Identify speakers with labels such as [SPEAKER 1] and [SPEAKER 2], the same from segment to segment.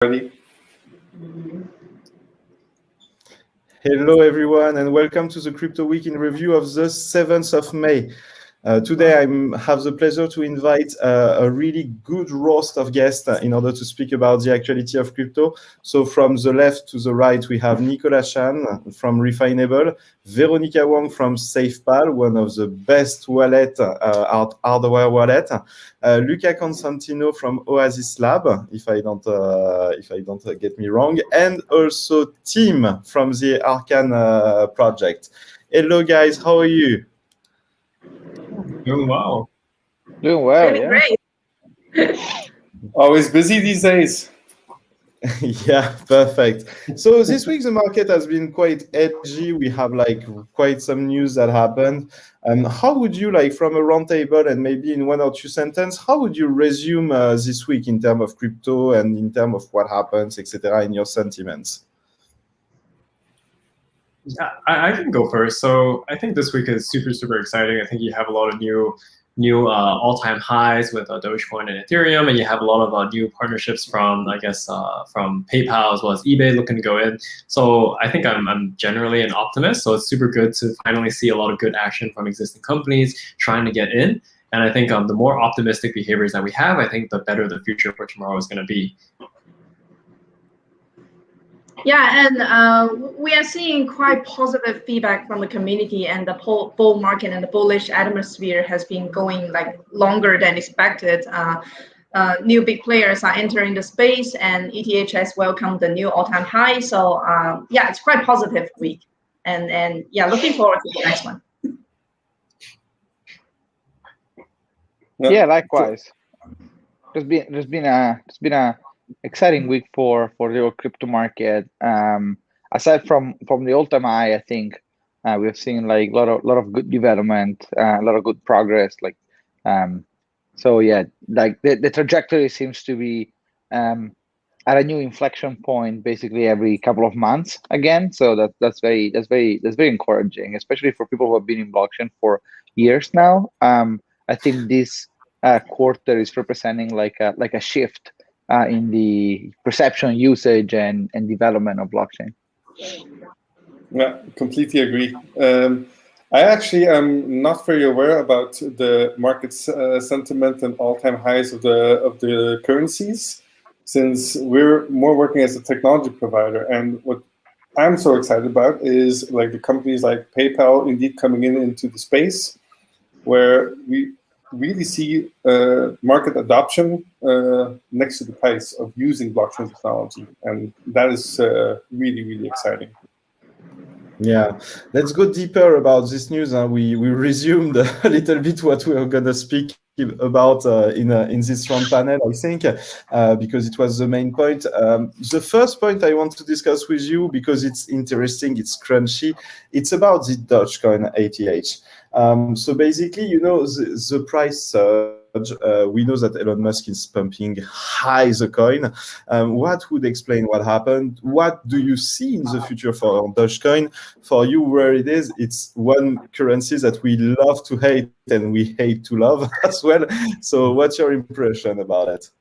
[SPEAKER 1] Ready?
[SPEAKER 2] Hello, everyone, and welcome to the Crypto Week in review of the 7th of May. Today, I have the pleasure to invite a really good roast of guests in order to speak about the actuality of crypto. So from the left to the right, we have Nicolas Chan from Refinable, Veronica Wong from SafePal, one of the best wallet, hardware wallet, Luca Constantino from Oasis Lab, if I don't get me wrong, and also Tim from the Arkane project. Hello, guys. How are you?
[SPEAKER 1] Doing well.
[SPEAKER 3] Doing well,
[SPEAKER 4] Doing
[SPEAKER 3] yeah.
[SPEAKER 4] great.
[SPEAKER 1] Always busy these days.
[SPEAKER 2] Yeah, perfect. So this week the market has been quite edgy. We have quite some news that happened. How would you from a roundtable and maybe in one or two sentences, how would you resume this week in terms of crypto and in terms of what happens, etc., in your sentiments?
[SPEAKER 5] Yeah, I can go first. So I think this week is super exciting. I think you have a lot of new all-time highs with Dogecoin and Ethereum, and you have a lot of new partnerships from from PayPal as well as eBay looking to go in. So I think I'm generally an optimist. So it's super good to finally see a lot of good action from existing companies trying to get in. And I think the more optimistic behaviors that we have, I think the better the future for tomorrow is going to be.
[SPEAKER 4] Yeah, and we are seeing quite positive feedback from the community, and the bull market and the bullish atmosphere has been going longer than expected. New big players are entering the space, and ETH has welcomed the new all-time high. So yeah, it's quite positive week, and yeah, looking forward to the next one.
[SPEAKER 3] Yeah, likewise. There's been a exciting week for the crypto market. Aside from the all-time high, I think we've seen a lot of good development, a lot of good progress. So yeah, the trajectory seems to be at a new inflection point basically every couple of months again. So that's very encouraging, especially for people who have been in blockchain for years now. I think this quarter is representing like a shift in the perception, usage, and development of blockchain.
[SPEAKER 1] Yeah, completely agree. I actually am not very aware about the market's sentiment and all-time highs of the currencies, since we're more working as a technology provider. And what I'm so excited about is the companies like PayPal indeed coming into the space, where we really see market adoption next to the price of using blockchain technology, and that is really exciting.
[SPEAKER 2] Yeah, let's go deeper about this news. We resumed a little bit what we were going to speak about in this round panel, I think, because it was the main point. The first point I want to discuss with you, because it's interesting, it's crunchy, it's about the Dogecoin ATH. So basically, the price surge, we know that Elon Musk is pumping high the coin. What would explain what happened? What do you see in the future for Dogecoin? For you, where it is, it's one currency that we love to hate and we hate to love as well. So what's your impression about it?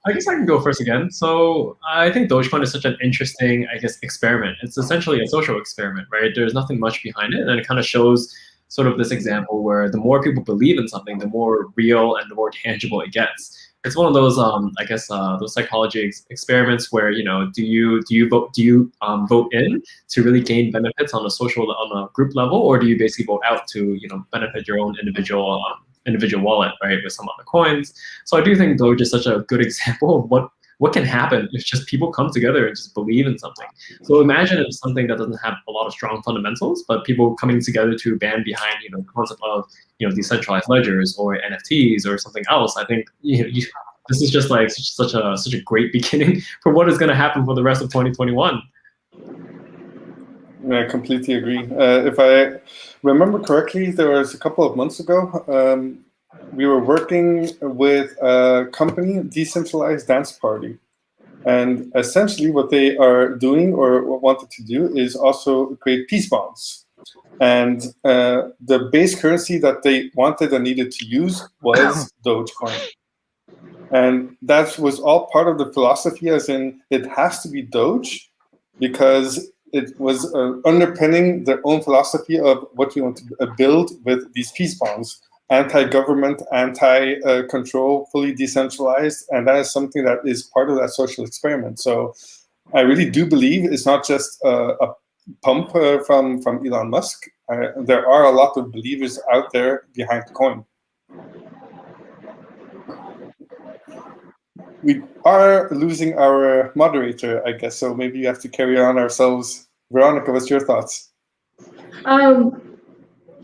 [SPEAKER 5] I guess I can go first again. So I think Dogecoin is such an interesting, experiment. It's essentially a social experiment, right? There's nothing much behind it, and it kind of shows sort of this example where the more people believe in something, the more real and the more tangible it gets. It's one of those, those psychology experiments where do you vote in to really gain benefits on a group level, or do you basically vote out to benefit your own individual wallet, right, with some other coins? So I do think Doge is such a good example of what can happen if just people come together and just believe in something. So imagine it's something that doesn't have a lot of strong fundamentals, but people coming together to band behind the concept of decentralized ledgers or NFTs or something else. I think this is just such a great beginning for what is going to happen for the rest of 2021.
[SPEAKER 1] I completely agree. If I remember correctly, there was a couple of months ago, we were working with a company, Decentralized Dance Party. And essentially what they are doing or wanted to do is also create peace bonds. And the base currency that they wanted and needed to use was Dogecoin. And that was all part of the philosophy, as in it has to be Doge, because it was underpinning their own philosophy of what we want to build with these peace bonds. Anti-government, anti-control, fully decentralized, and that is something that is part of that social experiment. So I really do believe it's not just a pump from Elon Musk. There are a lot of believers out there behind the coin. We are losing our moderator, I guess, so maybe you have to carry on ourselves. Veronica, what's your thoughts?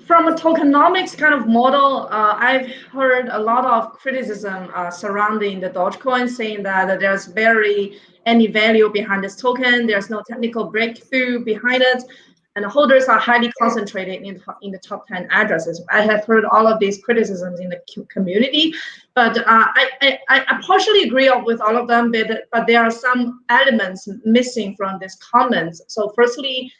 [SPEAKER 4] From a tokenomics kind of model, I've heard a lot of criticism surrounding the Dogecoin, saying that there's barely any value behind this token. There's no technical breakthrough behind it, and the holders are highly concentrated in the top 10 addresses. I have heard all of these criticisms in the community, but I partially agree with all of them, but there are some elements missing from these comments. So firstly,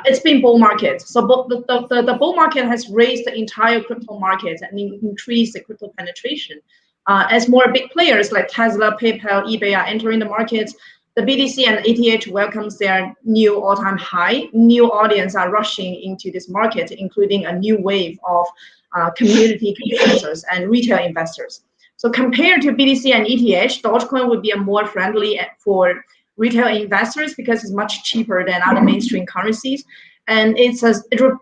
[SPEAKER 4] it's been bull market. So the bull market has raised the entire crypto market and increased the crypto penetration. As more big players like Tesla, PayPal, eBay are entering the market, the BTC and ATH welcomes their new all-time high. New audience are rushing into this market, including a new wave of community contributors and retail investors. So compared to BTC and ETH, Dogecoin would be a more friendly for retail investors because it's much cheaper than other mainstream currencies. And it's a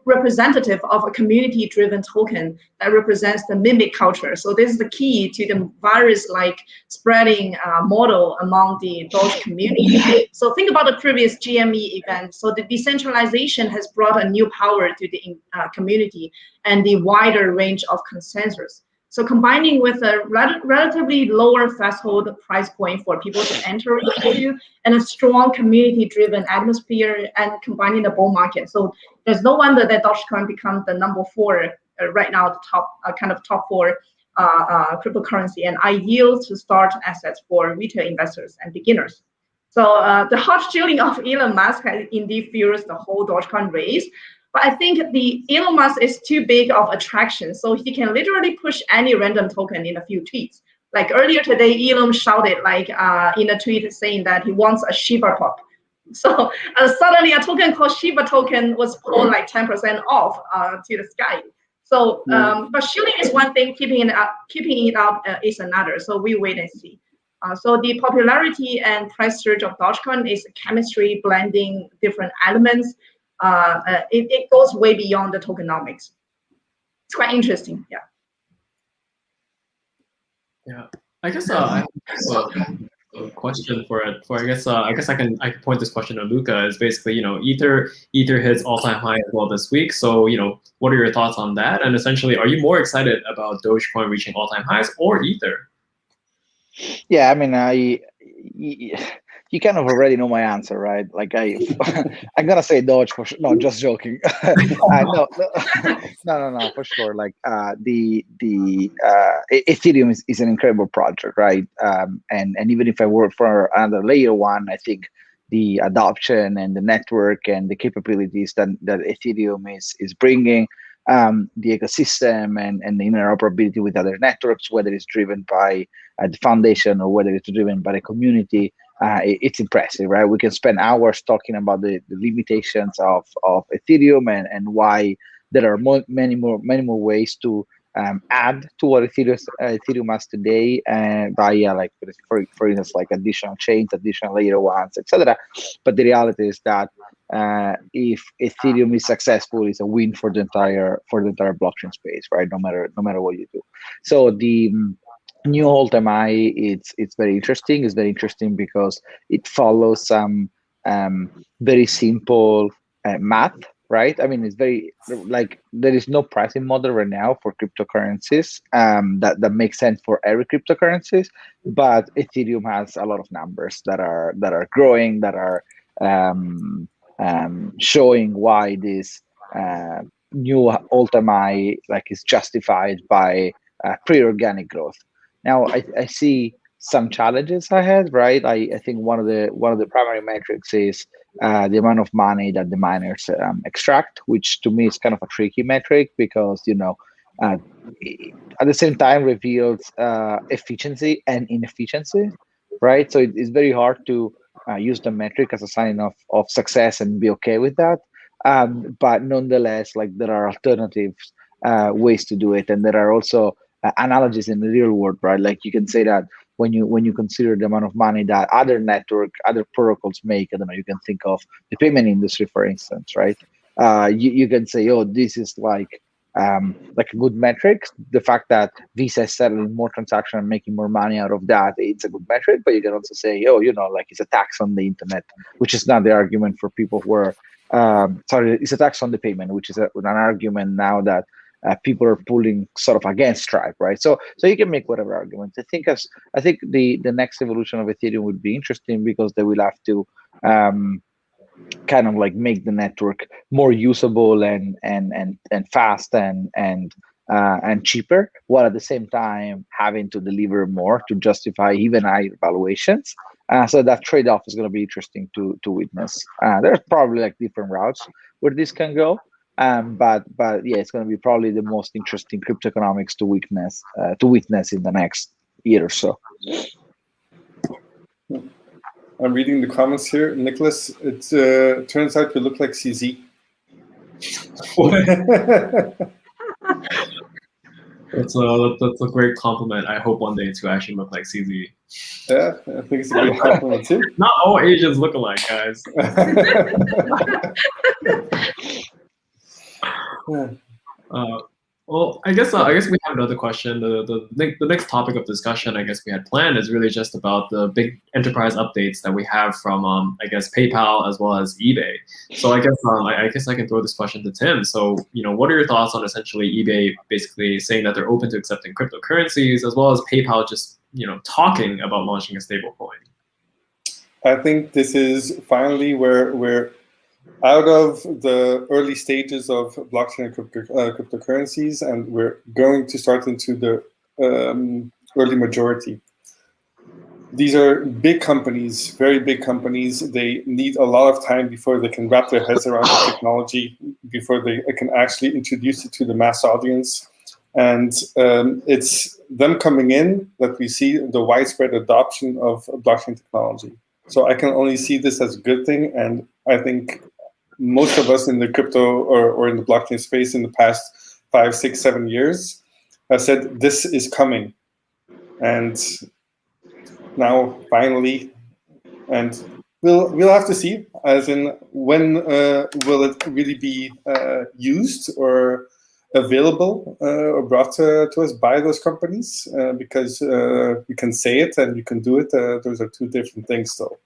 [SPEAKER 4] representative of a community-driven token that represents the mimic culture. So this is the key to the virus-like spreading model among the Doge community. So think about the previous GME event. So the decentralization has brought a new power to the community and the wider range of consensus. So combining with a relatively lower threshold price point for people to enter into, and a strong community-driven atmosphere, and combining the bull market. So there's no wonder that Dogecoin becomes the number 4 right now, the top 4 cryptocurrency, and ideal to start assets for retail investors and beginners. So the hot shilling of Elon Musk indeed fuels the whole Dogecoin race. But I think the Elon Musk is too big of attraction, so he can literally push any random token in a few tweets. Like earlier today, Elon shouted in a tweet saying that he wants a Shiba pop. So suddenly a token called Shiba token was pulled like 10% off to the sky. So, but shilling is one thing, keeping it up is another. So we wait and see. So the popularity and price surge of Dogecoin is chemistry blending different elements. It goes way beyond the tokenomics. It's quite interesting, yeah.
[SPEAKER 5] Yeah, I guess I have a question for it. I guess I can point this question to Luca. Is basically, Ether hits all-time high as well this week. So what are your thoughts on that? And essentially, are you more excited about Dogecoin reaching all-time highs or Ether?
[SPEAKER 3] Yeah, I mean, you kind of already know my answer, right? Like I'm gonna say Doge for sure. No, just joking. No, for sure. Like Ethereum is an incredible project, right? And even if I work for another layer one, I think the adoption and the network and the capabilities that Ethereum is bringing, the ecosystem and the interoperability with other networks, whether it's driven by the foundation or whether it's driven by the community, it's impressive, right? We can spend hours talking about the limitations of Ethereum and why there are many more ways to add to what Ethereum has today via, like, for instance, like additional chains, additional layer ones, etc. But the reality is that if Ethereum is successful, it's a win for the entire blockchain space, right? No matter what you do. So the new all-time high, it's very interesting. It's very interesting because it follows some very simple math, right? I mean, it's very, like, there is no pricing model right now for cryptocurrencies that makes sense for every cryptocurrencies, but Ethereum has a lot of numbers that are growing, that are showing why this new all-time high is justified by pre-organic growth. Now, I see some challenges ahead, right? I think one of the primary metrics is the amount of money that the miners extract, which to me is kind of a tricky metric because at the same time reveals efficiency and inefficiency, right? So it's very hard to use the metric as a sign of success and be okay with that. But nonetheless, like there are alternatives ways to do it, and there are also analogies in the real world, right? Like you can say that when you consider the amount of money that other protocols make, I don't know, you can think of the payment industry, for instance, right? You can say, oh, this is like a good metric. The fact that Visa is settling more transactions and making more money out of that, it's a good metric. But you can also say, oh, like it's a tax on the internet, which is not the argument for people who are, it's a tax on the payment, which is an argument now that people are pulling sort of against Stripe, right? So you can make whatever arguments. I think the next evolution of Ethereum would be interesting because they will have to kind of like make the network more usable and fast and cheaper, while at the same time having to deliver more to justify even higher valuations. So that trade-off is going to be interesting to witness. There's probably like different routes where this can go. But yeah, it's going to be probably the most interesting crypto economics to witness in the next year or so.
[SPEAKER 1] I'm reading the comments here. Nicholas, it turns out you look like CZ.
[SPEAKER 5] That's a great compliment. I hope one day to actually look like CZ.
[SPEAKER 1] Yeah, I think it's a great compliment too.
[SPEAKER 5] Not all Asians look alike, guys. Well, I guess we have another question. The next topic of discussion, I guess we had planned, is really just about the big enterprise updates that we have from I guess PayPal as well as eBay. So I guess I can throw this question to Tim. So what are your thoughts on essentially eBay basically saying that they're open to accepting cryptocurrencies, as well as PayPal just talking about launching a stablecoin?
[SPEAKER 1] I think this is finally where we're out of the early stages of blockchain and cryptocurrencies, and we're going to start into the early majority. These are big companies, very big companies. They need a lot of time before they can wrap their heads around the technology, before they can actually introduce it to the mass audience. And it's them coming in that we see the widespread adoption of blockchain technology. So I can only see this as a good thing, and I think most of us in the crypto or in the blockchain space in the past 5, 6, 7 years have said this is coming. And now finally, and we'll have to see, as in when will it really be used or available or brought to us by those companies, because you can say it and you can do it. Those are two different things though.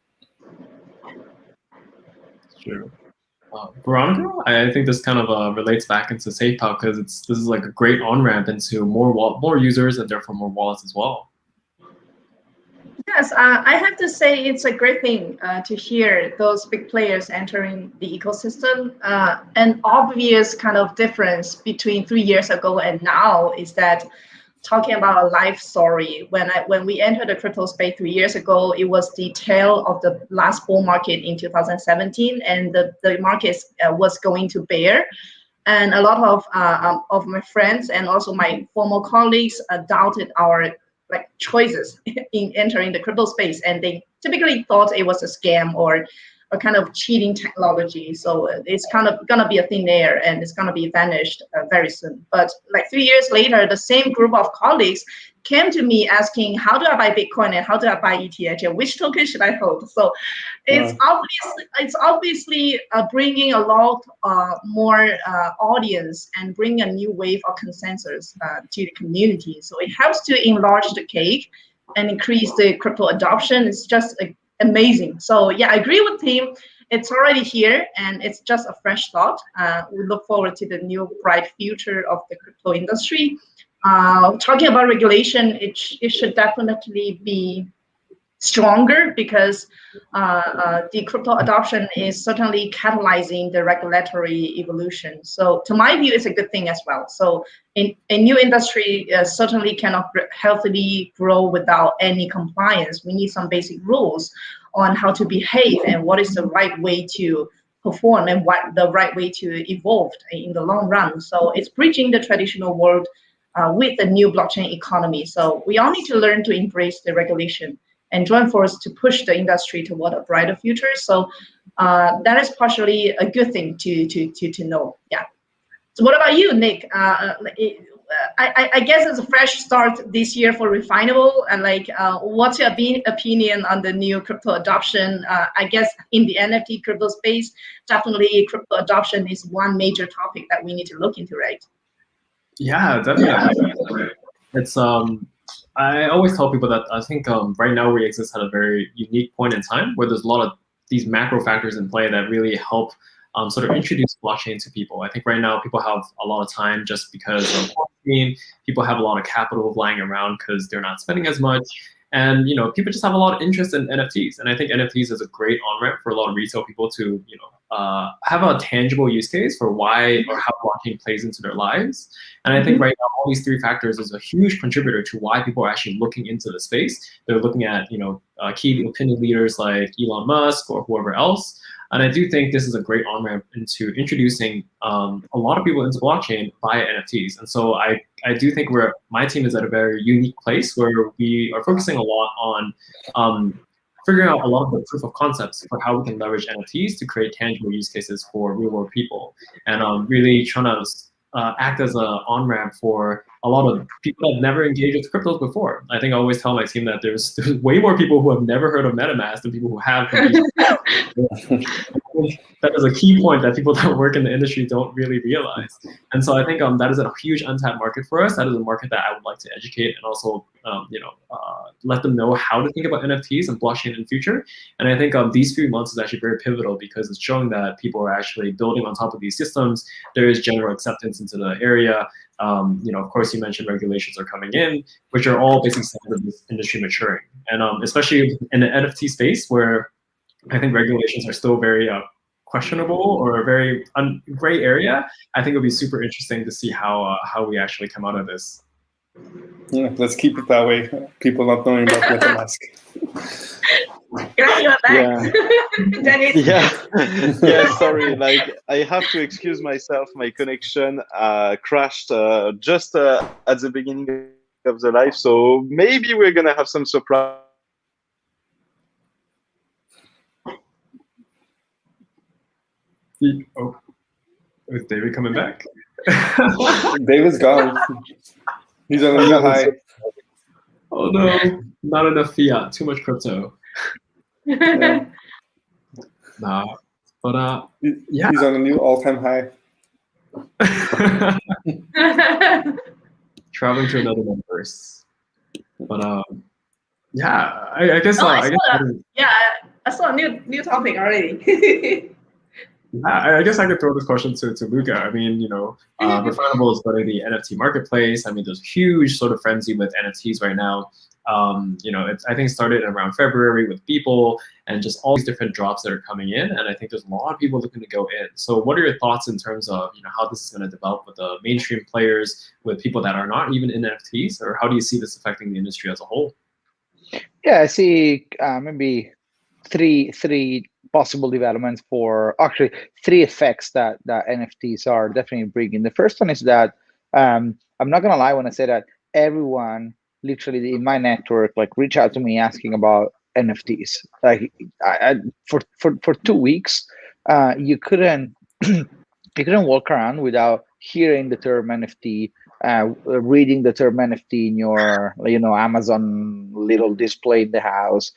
[SPEAKER 5] Sure. Veronica, I think this kind of relates back into SafePal, because this is like a great on-ramp into more users and therefore more wallets as well.
[SPEAKER 4] Yes, I have to say it's a great thing to hear those big players entering the ecosystem. An obvious kind of difference between 3 years ago and now is that talking about a life story. When we entered the crypto space 3 years ago, it was the tail of the last bull market in 2017, and the market was going to bear. And a lot of my friends and also my former colleagues doubted our choices in entering the crypto space, and they typically thought it was a scam or a kind of cheating technology. So it's kind of gonna be a thin air, and it's gonna be vanished very soon. But like 3 years later, the same group of colleagues came to me asking, how do I buy Bitcoin and how do I buy ETH and which token should I hold? So it's obviously bringing a lot more audience and bring a new wave of consensus to the community. So it helps to enlarge the cake and increase the crypto adoption. It's just amazing. So yeah, I agree with Tim. It's already here, and it's just a fresh thought. We look forward to the new bright future of the crypto industry. Talking about regulation, it should definitely be stronger, because the crypto adoption is certainly catalyzing the regulatory evolution. So to my view, it's a good thing as well. So a new industry certainly cannot healthily grow without any compliance. We need some basic rules on how to behave and what is the right way to perform and what the right way to evolve in the long run. So it's bridging the traditional world with the new blockchain economy. So we all need to learn to embrace the regulation and join force to push the industry toward a brighter future. So that is partially a good thing to know. Yeah. So what about you, Nick? I guess it's a fresh start this year for Refinable, and like, what's your opinion on the new crypto adoption? I guess in the NFT crypto space, definitely crypto adoption is one major topic that we need to look into, right?
[SPEAKER 5] Yeah, definitely. It's I always tell people that I think right now we exist at a very unique point in time where there's a lot of these macro factors in play that really help sort of introduce blockchain to people. I think right now people have a lot of time just because of blockchain. People have a lot of capital lying around because they're not spending as much. And people just have a lot of interest in NFTs. And I think NFTs is a great on-ramp for a lot of retail people to have a tangible use case for why or how blockchain plays into their lives. And I think right now all these three factors is a huge contributor to why people are actually looking into the space. They're looking at key opinion leaders like Elon Musk or whoever else. And I do think this is a great on-ramp into introducing a lot of people into blockchain via NFTs. And so I do think my team is at a very unique place where we are focusing a lot on figuring out a lot of the proof of concepts for how we can leverage NFTs to create tangible use cases for real-world people. And really trying to act as an on-ramp for a lot of people that have never engaged with cryptos before. I think I always tell my team that there's way more people who have never heard of MetaMask than people who have. That is a key point that people that work in the industry don't really realize. And so I think that is a huge untapped market for us. That is a market that I would like to educate and also let them know how to think about NFTs and blockchain in the future. And I think these few months is actually very pivotal because it's showing that people are actually building on top of these systems. There is general acceptance into the area. Of course, you mentioned regulations are coming in, which are all basically signs of this industry maturing. And especially in the NFT space, where I think regulations are still very questionable or a very gray area, I think it'll be super interesting to see how we actually come out of this.
[SPEAKER 1] Yeah, let's keep it that way. People not knowing about MetaMask.
[SPEAKER 4] Glad you're back. Dennis.
[SPEAKER 6] Yeah, sorry. Like, I have to excuse myself. My connection crashed just at the beginning of the live, so maybe we're gonna have some surprise.
[SPEAKER 5] Oh, is David coming back?
[SPEAKER 1] David's gone. He's on a new high.
[SPEAKER 5] Oh no, not enough fiat, too much crypto.
[SPEAKER 1] Yeah.
[SPEAKER 5] Nah, but yeah.
[SPEAKER 1] He's on a new all-time high.
[SPEAKER 5] Traveling to another universe. But yeah, I guess.
[SPEAKER 4] Yeah, I saw a new topic already.
[SPEAKER 5] I guess I could throw this question to Luca. I mean, Refinable is going to the NFT marketplace. I mean, there's a huge sort of frenzy with NFTs right now. I think it started around February with people and just all these different drops that are coming in. And I think there's a lot of people looking to go in. So what are your thoughts in terms of, how this is going to develop with the mainstream players, with people that are not even in NFTs, or how do you see this affecting the industry as a whole?
[SPEAKER 3] Yeah, I see maybe three possible developments for actually three effects that NFTs are definitely bringing. The first one is that I'm not gonna lie when I say that everyone literally in my network reach out to me asking about NFTs. Like for 2 weeks, you couldn't walk around without hearing the term NFT, reading the term NFT in your Amazon little display in the house,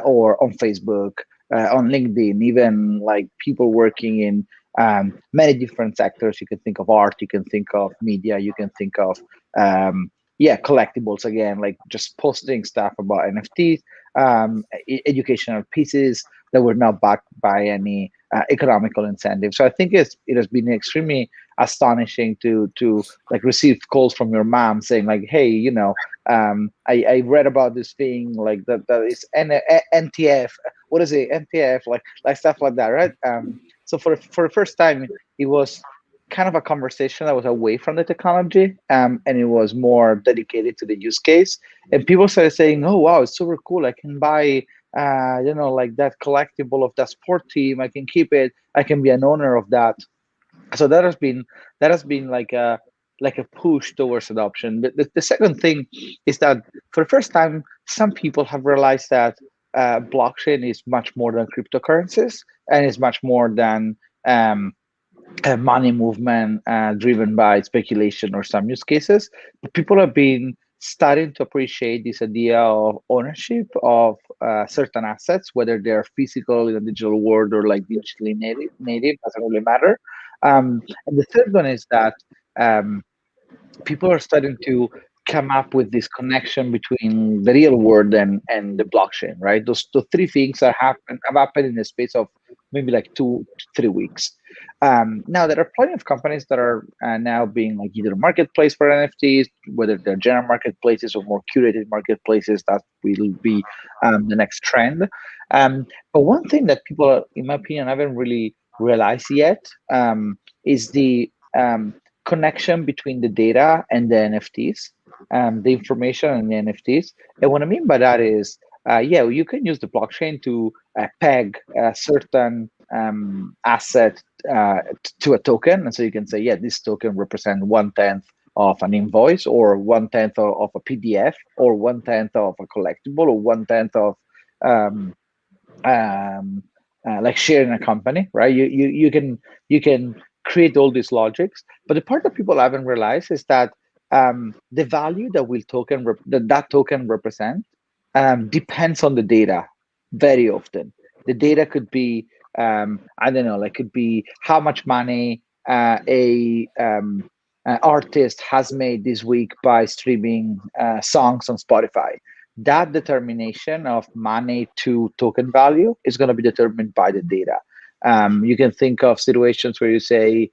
[SPEAKER 3] or on Facebook, on LinkedIn, even people working in many different sectors. You can think of art, you can think of media, you can think of collectibles again, just posting stuff about NFTs, educational pieces that were not backed by any economical incentive. So I think it has been extremely astonishing to receive calls from your mom saying hey, I read about this thing that is NTF. What is it? NTF, like stuff like that, right? So for the first time, it was kind of a conversation that was away from the technology, and it was more dedicated to the use case. And people started saying, "Oh wow, it's super cool! I can buy like that collectible of that sport team. I can keep it. I can be an owner of that. So that has been like a push towards adoption. But the second thing is that for the first time, some people have realized that blockchain is much more than cryptocurrencies, and is much more than money movement driven by speculation or some use cases. But people have been starting to appreciate this idea of ownership of certain assets, whether they're physical in a digital world or like digitally native, doesn't really matter. And the third one is that people are starting to come up with this connection between the real world and the blockchain, right? Those three things have happened in the space of maybe like 2 to 3 weeks. Now there are plenty of companies that are now being like either a marketplace for NFTs, whether they're general marketplaces or more curated marketplaces. That will be the next trend. But one thing that people, in my opinion, haven't really realized yet is the connection between the data and the NFTs, the information and the NFTs. And what I mean by that is, you can use the blockchain to peg a certain asset to a token. And so you can say, yeah, this token represents 1/10 of an invoice, or 1/10 of a PDF, or 1/10 of a collectible, or 1/10 of like sharing a company, right? You can create all these logics, but the part that people haven't realized is that the value that that token represent depends on the data very often. The data could be I don't know, like could be how much money a artist has made this week by streaming songs on Spotify. That determination of money to token value is going to be determined by the data. You can think of situations where you say,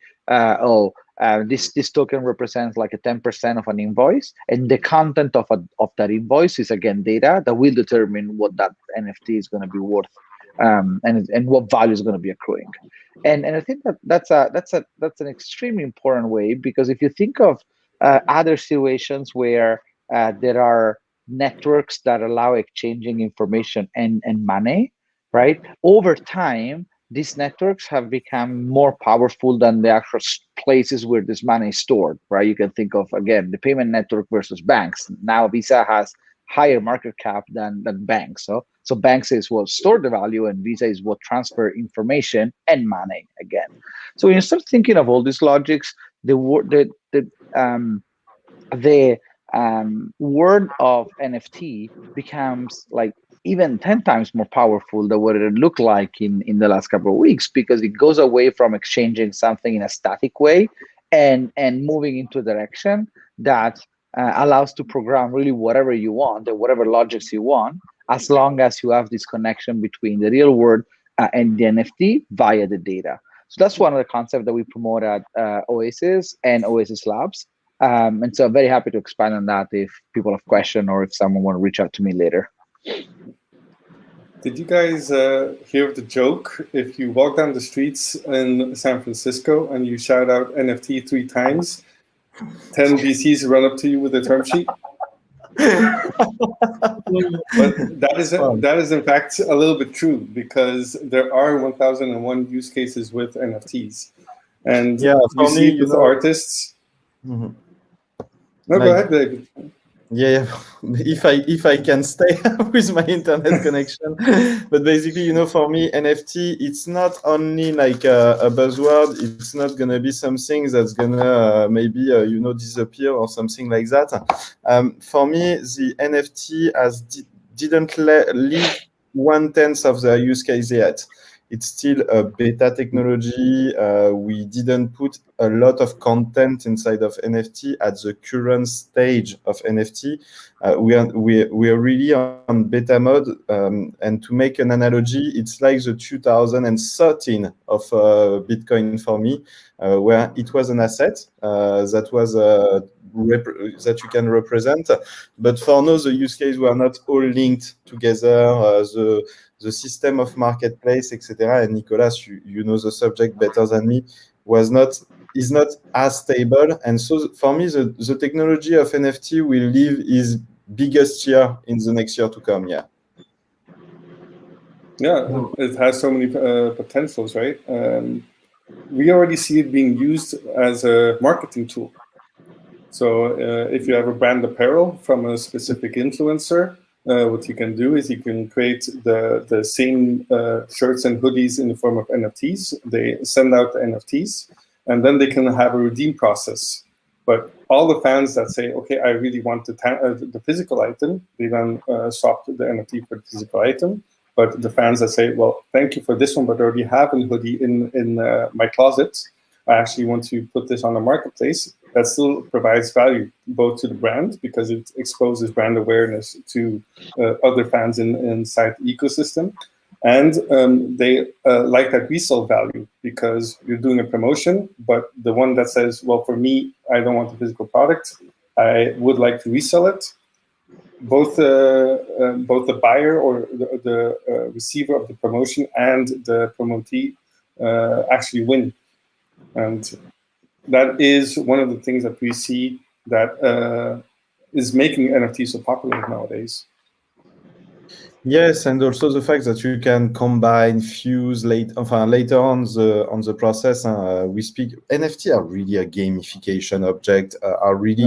[SPEAKER 3] this token represents like a 10% of an invoice, and the content of that invoice is again data that will determine what that NFT is going to be worth, and what value is going to be accruing. And I think that's an extremely important way, because if you think of other situations where there are networks that allow exchanging information and money, right? Over time, these networks have become more powerful than the actual places where this money is stored, right? You can think of, again, the payment network versus banks. Now Visa has higher market cap than banks. So banks is what store the value, and Visa is what transfer information and money again. So when you start thinking of all these logics, the word of NFT becomes like even 10 times more powerful than what it looked like in the last couple of weeks, because it goes away from exchanging something in a static way and moving into a direction that allows to program really whatever you want and whatever logics you want, as long as you have this connection between the real world and the NFT via the data. So that's one of the concepts that we promote at Oasis and Oasis Labs. And so I'm very happy to expand on that if people have questions, or if someone want to reach out to me later.
[SPEAKER 1] Did you guys hear the joke? If you walk down the streets in San Francisco and you shout out NFT 3 times, 10 VCs run up to you with a term sheet? But that is in fact a little bit true, because there are 1001 use cases with NFTs, and you see it with artists.
[SPEAKER 2] Mm-hmm.
[SPEAKER 1] No, go ahead, David.
[SPEAKER 2] Yeah, if I can stay with my internet connection. But basically, for me, NFT, it's not only like a buzzword. It's not going to be something that's going to maybe, disappear or something like that. For me, the NFT didn't leave 1/10 of the use case yet. It's still a beta technology. We didn't put a lot of content inside of NFT at the current stage of NFT. We are really on beta mode. And to make an analogy, it's like the 2013 of Bitcoin for me, where it was an asset that was that you can represent. But for now, the use case were not all linked together. The system of marketplace, etc. And Nicolas, you know the subject better than me, is not as stable. And so for me, the technology of NFT will live its biggest year in the next year to come. Yeah.
[SPEAKER 1] Yeah, it has so many potentials, right? We already see it being used as a marketing tool. So if you have a brand apparel from a specific influencer, what you can do is you can create the same shirts and hoodies in the form of NFTs. They send out the NFTs, and then they can have a redeem process. But all the fans that say, okay, I really want the physical item, they then swap the NFT for the physical item. But the fans that say, well, thank you for this one, but I already have a hoodie in my closet. I actually want to put this on the marketplace. That still provides value both to the brand because it exposes brand awareness to other fans inside the ecosystem. And they like that resale value because you're doing a promotion, but the one that says, well, for me, I don't want the physical product. I would like to resell it. Both the buyer or the receiver of the promotion and the promotee actually win. And that is one of the things that we see that is making NFTs so popular nowadays.
[SPEAKER 2] Yes, and also the fact that you can combine, fuse later on the process. We speak NFT are really a gamification object, are really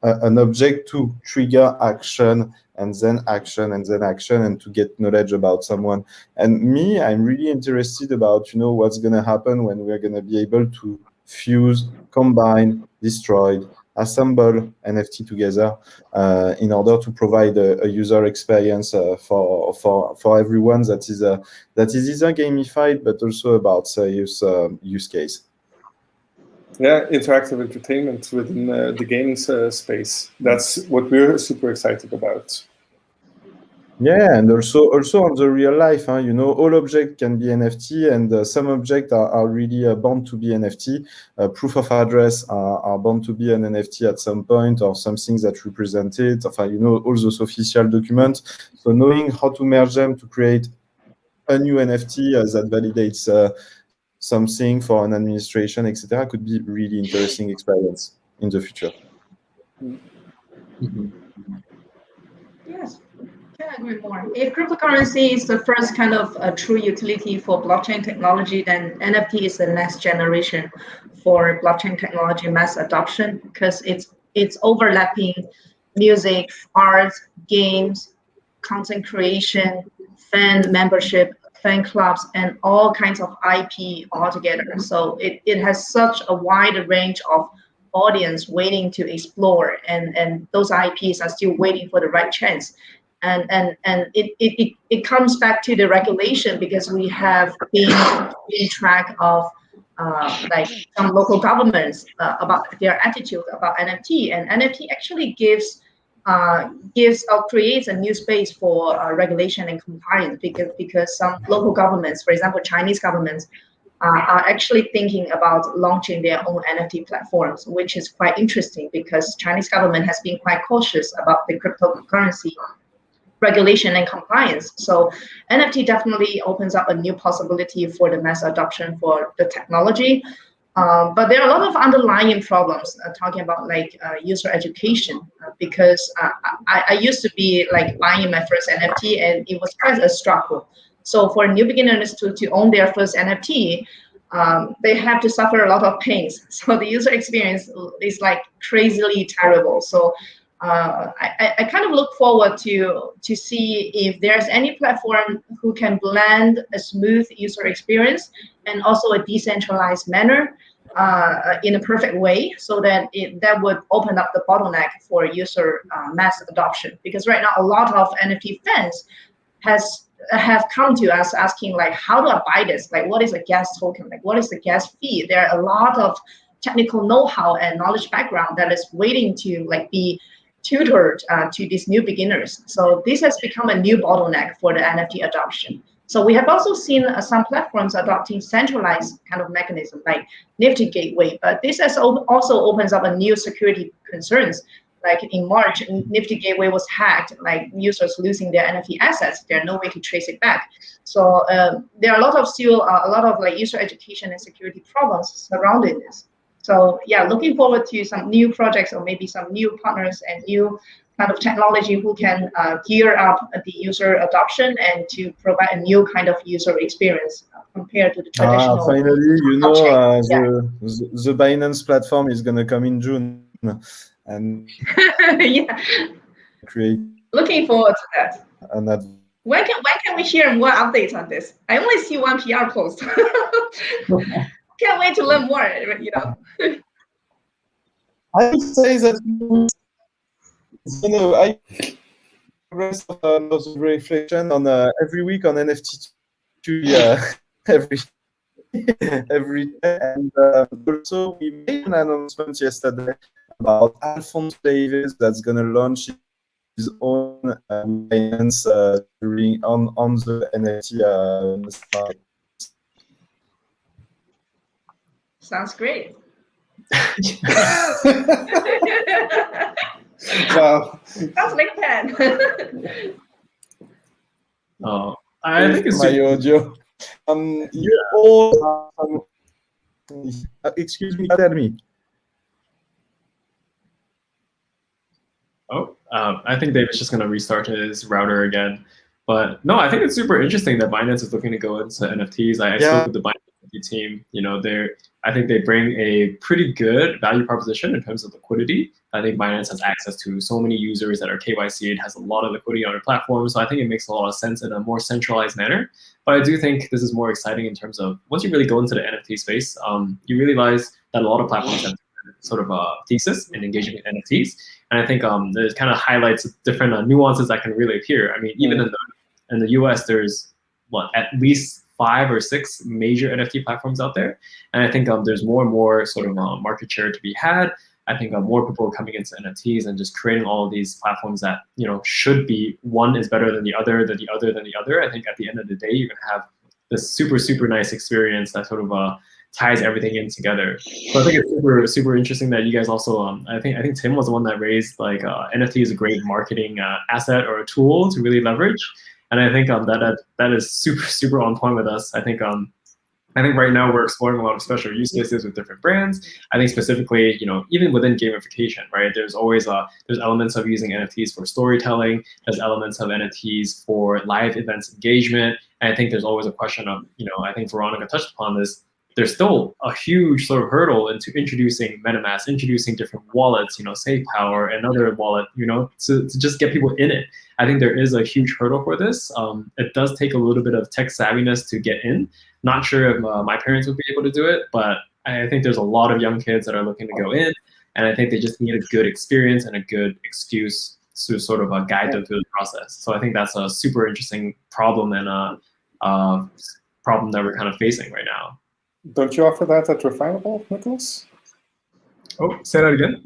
[SPEAKER 2] an object to trigger action and then action and then action and to get knowledge about someone. And me, I'm really interested about what's going to happen when we're going to be able to fuse, combine, destroy, assemble NFT together in order to provide a user experience for everyone that is either gamified but also about use case.
[SPEAKER 1] Yeah, interactive entertainment within the gaming space. That's what we're super excited about.
[SPEAKER 2] Yeah, and also on the real life, all objects can be NFT, and some objects are really bound to be NFT. Proof of address are bound to be an NFT at some point, or something that represents it. All those official documents. So knowing how to merge them to create a new NFT that validates something for an administration, etc., could be really interesting experience in the future.
[SPEAKER 5] Mm-hmm.
[SPEAKER 4] Yes. Can't agree more. If cryptocurrency is the first kind of true utility for blockchain technology, then NFT is the next generation for blockchain technology mass adoption because it's overlapping music, art, games, content creation, fan membership, fan clubs, and all kinds of IP altogether. So it has such a wide range of audience waiting to explore, and those IPs are still waiting for the right chance. And it comes back to the regulation because we have been keeping track of like some local governments about their attitude about NFT, and NFT actually gives or creates a new space for regulation and compliance because some local governments, for example, Chinese governments, are actually thinking about launching their own NFT platforms, which is quite interesting because Chinese government has been quite cautious about the cryptocurrency regulation and compliance. So NFT definitely opens up a new possibility for the mass adoption for the technology. But there are a lot of underlying problems talking about like user education because I used to be like buying my first NFT and it was quite a struggle. So for new beginners to own their first NFT, they have to suffer a lot of pains. So the user experience is like crazily terrible. So I kind of look forward to see if there's any platform who can blend a smooth user experience and also a decentralized manner in a perfect way, so that that would open up the bottleneck for user mass adoption. Because right now a lot of NFT fans have come to us asking like, how do I buy this? Like, what is a gas token? Like, what is the gas fee? There are a lot of technical know-how and knowledge background that is waiting to like be tutored to these new beginners. So this has become a new bottleneck for the NFT adoption. So we have also seen some platforms adopting centralized kind of mechanism like Nifty Gateway, but this has also opens up a new security concerns. Like in March, Nifty Gateway was hacked, like users losing their NFT assets. There's no way to trace it back. So there are a lot of like user education and security problems surrounding this. So yeah, looking forward to some new projects or maybe some new partners and new kind of technology who can gear up the user adoption and to provide a new kind of user experience compared to the traditional.
[SPEAKER 2] Finally, you know,
[SPEAKER 4] blockchain.
[SPEAKER 2] the Binance platform is going to come in June, and
[SPEAKER 4] yeah,
[SPEAKER 2] create.
[SPEAKER 4] Looking forward to that.
[SPEAKER 2] And that.
[SPEAKER 4] When can we share more updates on this? I only see one PR post. Can't wait to learn more. You know.
[SPEAKER 2] I would say that I progress of reflection on every week on NFT every day, and also we made an announcement yesterday about Alphonse Davis that's going to launch his own Binance on the NFT market.
[SPEAKER 4] Sounds great.
[SPEAKER 1] Wow.
[SPEAKER 4] Sounds like a plan.
[SPEAKER 5] I think it's
[SPEAKER 2] my audio. You all. Excuse me. Tell me.
[SPEAKER 5] I think David's just going to restart his router again. But no, I think it's super interesting that Binance is looking to go into NFTs. I spoke with the Binance team. You know, I think they bring a pretty good value proposition in terms of liquidity. I think Binance has access to so many users that are KYC'd, has a lot of liquidity on their platform. So I think it makes a lot of sense in a more centralized manner. But I do think this is more exciting in terms of once you really go into the NFT space, you realize that a lot of platforms have sort of a thesis in engaging with NFTs. And I think there's kind of highlights different nuances that can really appear. I mean, even in the US, there's at least 5 or 6 major NFT platforms out there. And I think there's more and more sort of market share to be had. I think more people are coming into NFTs and just creating all of these platforms that, you know, should be one is better than the other, than the other, than the other. I think at the end of the day, you're going to have this super, super nice experience that sort of ties everything in together. So I think it's super, super interesting that you guys also, I think Tim was the one that raised like NFT is a great marketing asset or a tool to really leverage. And I think that is super, super on point with us. I think right now we're exploring a lot of special use cases with different brands. I think specifically, you know, even within gamification, right? There's always there's elements of using NFTs for storytelling. There's elements of NFTs for live events engagement. And I think there's always a question of, you know, I think Veronica touched upon this. There's still a huge sort of hurdle into introducing MetaMask, introducing different wallets, you know, SafePal or another wallet, you know, to just get people in it. I think there is a huge hurdle for this. It does take a little bit of tech savviness to get in. Not sure if my parents would be able to do it, but I think there's a lot of young kids that are looking to go in, and I think they just need a good experience and a good excuse to sort of guide them through the process. So I think that's a super interesting problem and problem that we're kind of facing right now.
[SPEAKER 1] Don't you offer that at Refinable, Nicholas?
[SPEAKER 5] Oh, say that again.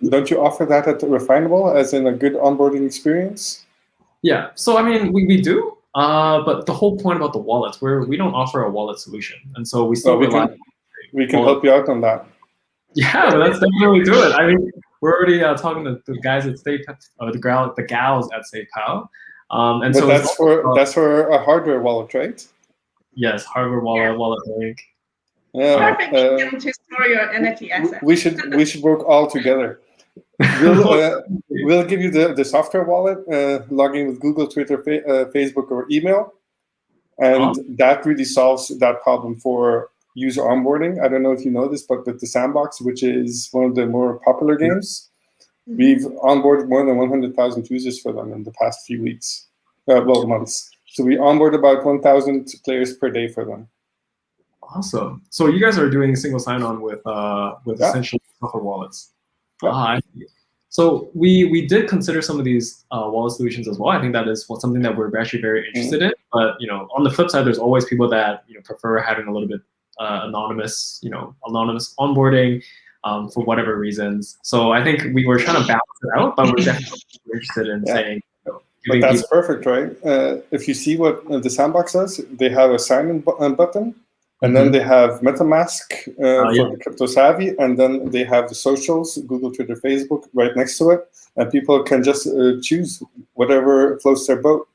[SPEAKER 1] Don't you offer that at Refinable as in a good onboarding experience?
[SPEAKER 5] Yeah, so I mean, we do, but the whole point about the wallets, we don't offer a wallet solution, and so we still rely.
[SPEAKER 1] We can help you out on that.
[SPEAKER 5] Yeah, but let's definitely do it. I mean, we're already talking to the guys at SafePal, the gals at SafePal, and
[SPEAKER 1] but
[SPEAKER 5] so
[SPEAKER 1] that's for a hardware wallet, right?
[SPEAKER 5] Yes, hardware wallet, wallet link.
[SPEAKER 1] Yeah,
[SPEAKER 4] perfect medium to store your NFT asset.
[SPEAKER 1] We should work all together. We'll give you the software wallet, logging with Google, Twitter, Facebook, or email, and that really solves that problem for user onboarding. I don't know if you know this, but with the Sandbox, which is one of the more popular games, we've onboarded more than 100,000 users for them in the past few weeks, months. So we onboard about 1,000 players per day for them.
[SPEAKER 5] Awesome. So you guys are doing single sign-on with essentially software wallets.
[SPEAKER 1] Yeah.
[SPEAKER 5] So we did consider some of these wallet solutions as well. I think that is something that we're actually very interested in. But you know, on the flip side, there's always people that prefer having a little bit anonymous onboarding for whatever reasons. So I think we were trying to balance it out, but we're definitely interested in saying.
[SPEAKER 1] But that's perfect, right? If you see what the Sandbox does, they have a sign-in button. And then they have MetaMask for the crypto savvy, and then they have the socials, Google, Twitter, Facebook, right next to it, and people can just choose whatever floats their boat.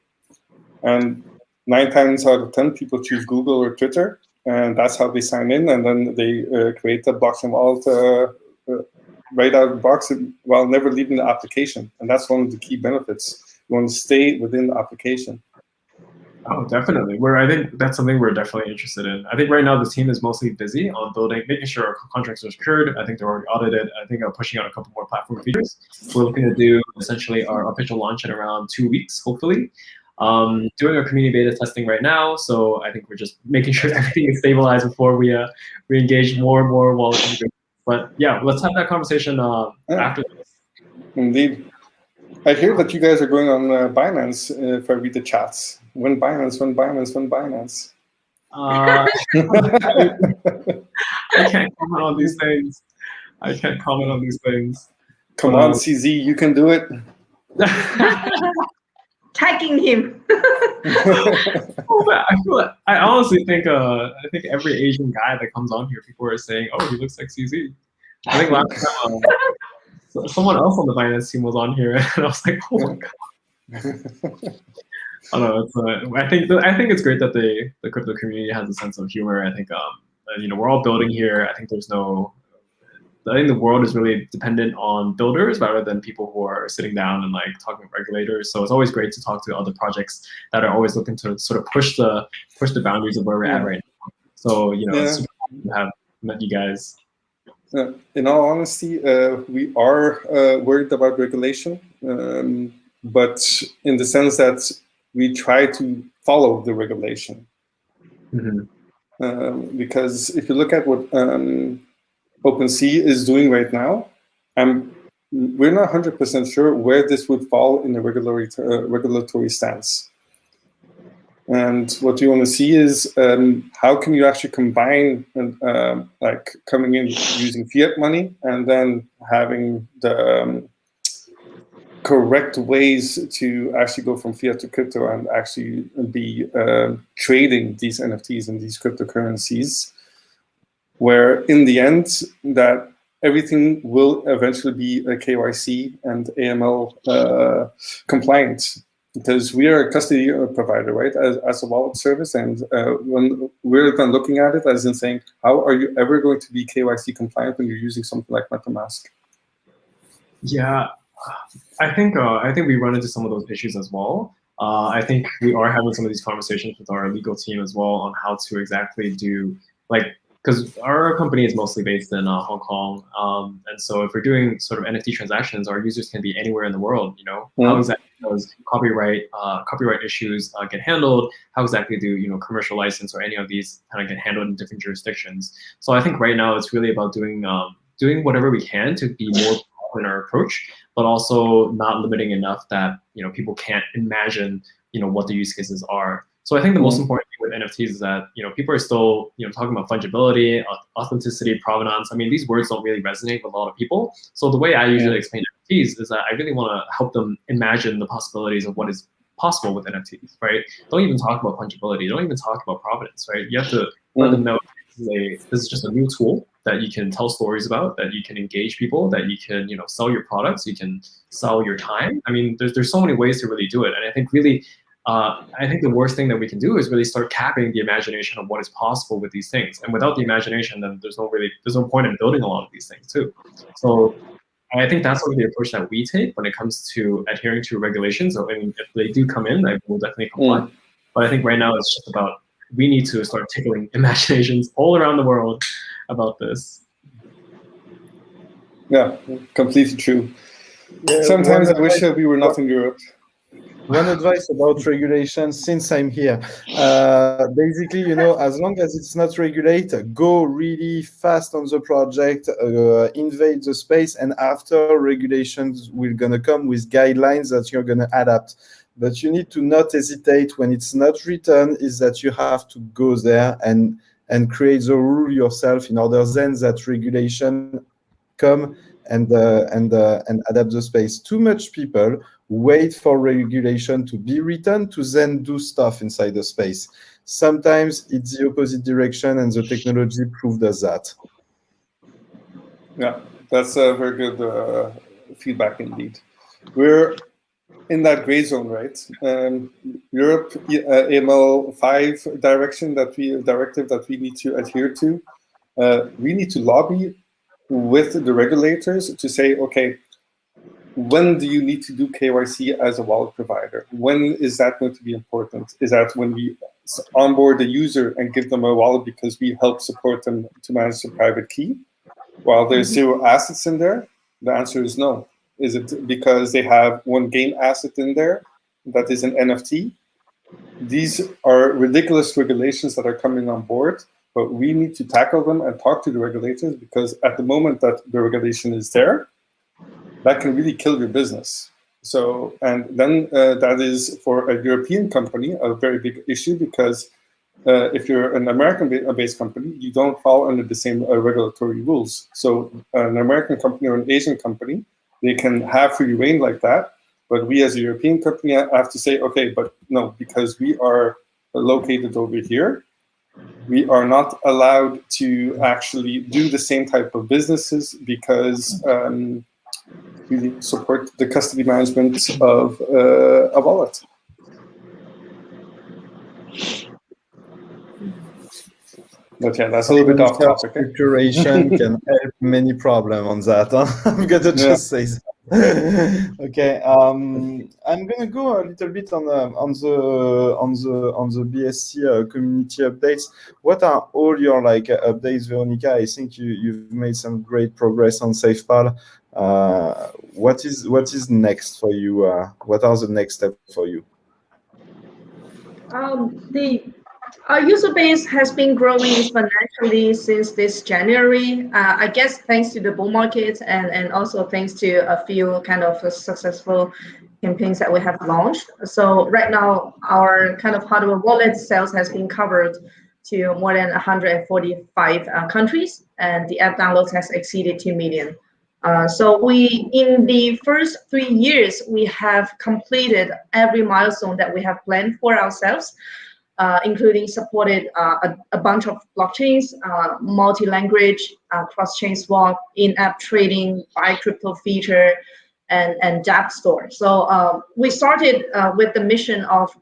[SPEAKER 1] And 9 times out of 10, people choose Google or Twitter, and that's how they sign in, and then they create a blockchain wallet right out of the box while never leaving the application. And that's one of the key benefits. You want to stay within the application.
[SPEAKER 5] Oh, definitely. I think that's something we're definitely interested in. I think right now the team is mostly busy on making sure our contracts are secured. I think they're already audited. I think I'm pushing out a couple more platform features. We're looking to do essentially our official launch in around 2 weeks, hopefully. Doing our community beta testing right now, so I think we're just making sure everything is stabilized before we engage more and more wallet integrations. But yeah, let's have that conversation after this.
[SPEAKER 1] Indeed. I hear that you guys are going on Binance, if I read the chats. When Binance, when Binance, when Binance.
[SPEAKER 5] I can't comment on these things.
[SPEAKER 1] Come on, CZ, you can do it.
[SPEAKER 4] Tagging him.
[SPEAKER 5] I honestly think every Asian guy that comes on here, people are saying, "Oh, he looks like CZ." I think last time someone else on the Binance team was on here, and I was like, "Oh my god." I don't know. I think it's great that the crypto community has a sense of humor. I think we're all building here. I think the world is really dependent on builders rather than people who are sitting down and like talking with regulators. So it's always great to talk to other projects that are always looking to sort of push the boundaries of where we're at right now. So it's super happy to have met you guys.
[SPEAKER 1] In all honesty, we are worried about regulation, but in the sense that we try to follow the regulation.
[SPEAKER 5] Mm-hmm.
[SPEAKER 1] Because if you look at what OpenSea is doing right now, we're not 100% sure where this would fall in the regulatory stance. And what we want to see is how can you actually combine like coming in using fiat money and then having the correct ways to actually go from fiat to crypto and actually be trading these NFTs and these cryptocurrencies, where in the end that everything will eventually be a KYC and AML compliant. Because we are a custody provider, right, as a wallet service, and when we're then looking at it as in saying, how are you ever going to be KYC compliant when you're using something like MetaMask?
[SPEAKER 5] Yeah, I think we run into some of those issues as well. I think we are having some of these conversations with our legal team as well on how to exactly do, like, because our company is mostly based in Hong Kong, and so if we're doing sort of NFT transactions, our users can be anywhere in the world. How exactly does copyright issues get handled? How exactly do commercial license or any of these kind of get handled in different jurisdictions? So I think right now it's really about doing whatever we can to be more in our approach, but also not limiting enough that people can't imagine what the use cases are. So I think the most important thing with NFTs is that people are still talking about fungibility, authenticity, provenance. I mean, these words don't really resonate with a lot of people. So the way I usually explain NFTs is that I really want to help them imagine the possibilities of what is possible with NFTs, right? Don't even talk about fungibility. Don't even talk about provenance, right? You have to let them know this is just a new tool that you can tell stories about, that you can engage people, that you can sell your products, you can sell your time. I mean, there's so many ways to really do it, and I think really. I think the worst thing that we can do is really start capping the imagination of what is possible with these things. And without the imagination, then there's no point in building a lot of these things too. So I think that's sort of the approach that we take when it comes to adhering to regulations. So if they do come in, I will definitely comply. But I think right now it's just about, we need to start tickling imaginations all around the world about this.
[SPEAKER 1] Yeah, completely true.
[SPEAKER 2] Yeah,
[SPEAKER 1] sometimes I wish we were not in Europe.
[SPEAKER 2] One advice about regulation, since I'm here, basically, as long as it's not regulated, go really fast on the project, invade the space, and after regulations will gonna come with guidelines that you're gonna adapt. But you need to not hesitate when it's not written, is that you have to go there and create the rule yourself in order then that regulation come and adapt the space. Too much people wait for regulation to be written to then do stuff inside the space. Sometimes it's the opposite direction, and the technology proved us that.
[SPEAKER 1] Yeah, that's a very good feedback indeed. We're in that gray zone, right? Europe, AML5 directive that we need to adhere to. We need to lobby with the regulators to say, okay, when do you need to do KYC as a wallet provider? When is that going to be important? Is that when we onboard the user and give them a wallet because we help support them to manage the private key? While there's 0 assets in there, the answer is no. Is it because they have one game asset in there that is an NFT? These are ridiculous regulations that are coming on board, but we need to tackle them and talk to the regulators, because at the moment that the regulation is there, that can really kill your business. So, and then that is for a European company a very big issue, because if you're an American-based company, you don't fall under the same regulatory rules. So an American company or an Asian company, they can have free reign like that. But we as a European company have to say, okay, but no, because we are located over here, we are not allowed to actually do the same type of businesses, because we support the custody management of a wallet. But yeah, that's a little bit off topic.
[SPEAKER 2] Structuration can help many problems on that. Huh? I'm gonna just say that. Okay, I'm gonna go a little bit on the Bsc community updates. What are all your updates, Veronica? I think you've made some great progress on SafePal. What is next for you? What are the next steps for you?
[SPEAKER 4] Our user base has been growing exponentially since this January. I guess thanks to the bull market and also thanks to a few kind of successful campaigns that we have launched. So right now, our kind of hardware wallet sales has been covered to more than 145 countries, and the app downloads has exceeded 2 million. So we, in the first 3 years, we have completed every milestone that we have planned for ourselves. Including supported a bunch of blockchains, multi-language, cross-chain swap, in-app trading, buy crypto feature, and dApp store. So we started with the mission of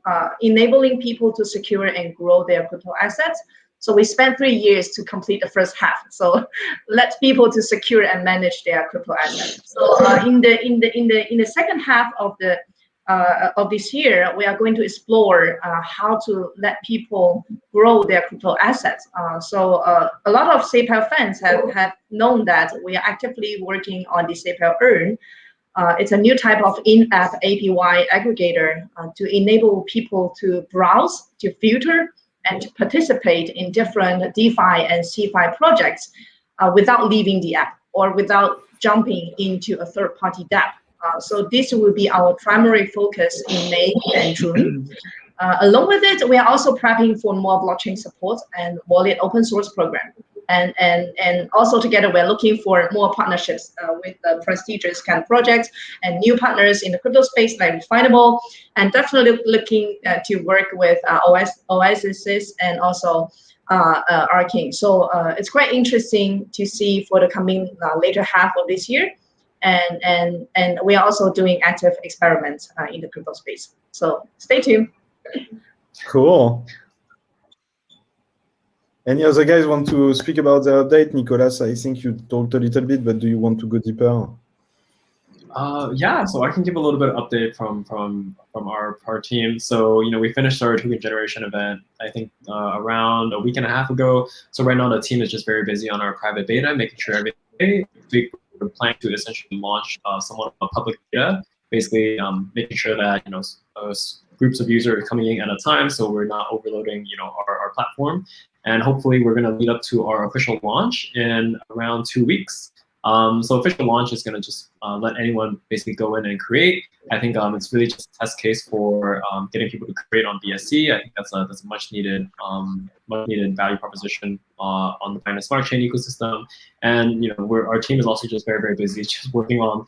[SPEAKER 4] enabling people to secure and grow their crypto assets. So we spent 3 years to complete the first half. So let people to secure and manage their crypto assets. So in the second half of this year, we are going to explore how to let people grow their crypto assets. So a lot of SafePal fans have known that we are actively working on the SafePal Earn. It's a new type of in-app APY aggregator to enable people to browse, to filter, and to participate in different DeFi and CeFi projects without leaving the app or without jumping into a third-party dApp. So this will be our primary focus in May and June. Along with it, we are also prepping for more blockchain support and wallet open source program. And also together, we're looking for more partnerships with prestigious kind of projects and new partners in the crypto space like Refinable, and definitely looking to work with Oasis and also Arkane. So it's quite interesting to see for the coming later half of this year. And we are also doing active experiments in the crypto space. So stay tuned.
[SPEAKER 2] Cool. Any other guys want to speak about the update? Nicolas, I think you talked a little bit, but do you want to go deeper?
[SPEAKER 5] Yeah, so I can give a little bit of update from our team. So we finished our token generation event, I think around a week and a half ago. So right now the team is just very busy on our private beta, making sure everything. We're planning to essentially launch somewhat of a public beta, basically making sure that groups of users are coming in at a time, so we're not overloading our platform. And hopefully we're going to lead up to our official launch in around 2 weeks. So official launch is going to just let anyone basically go in and create. I think it's really just a test case for getting people to create on BSC. I think that's a much needed value proposition on the Binance Smart Chain ecosystem. And our team is also just very, very busy, just working on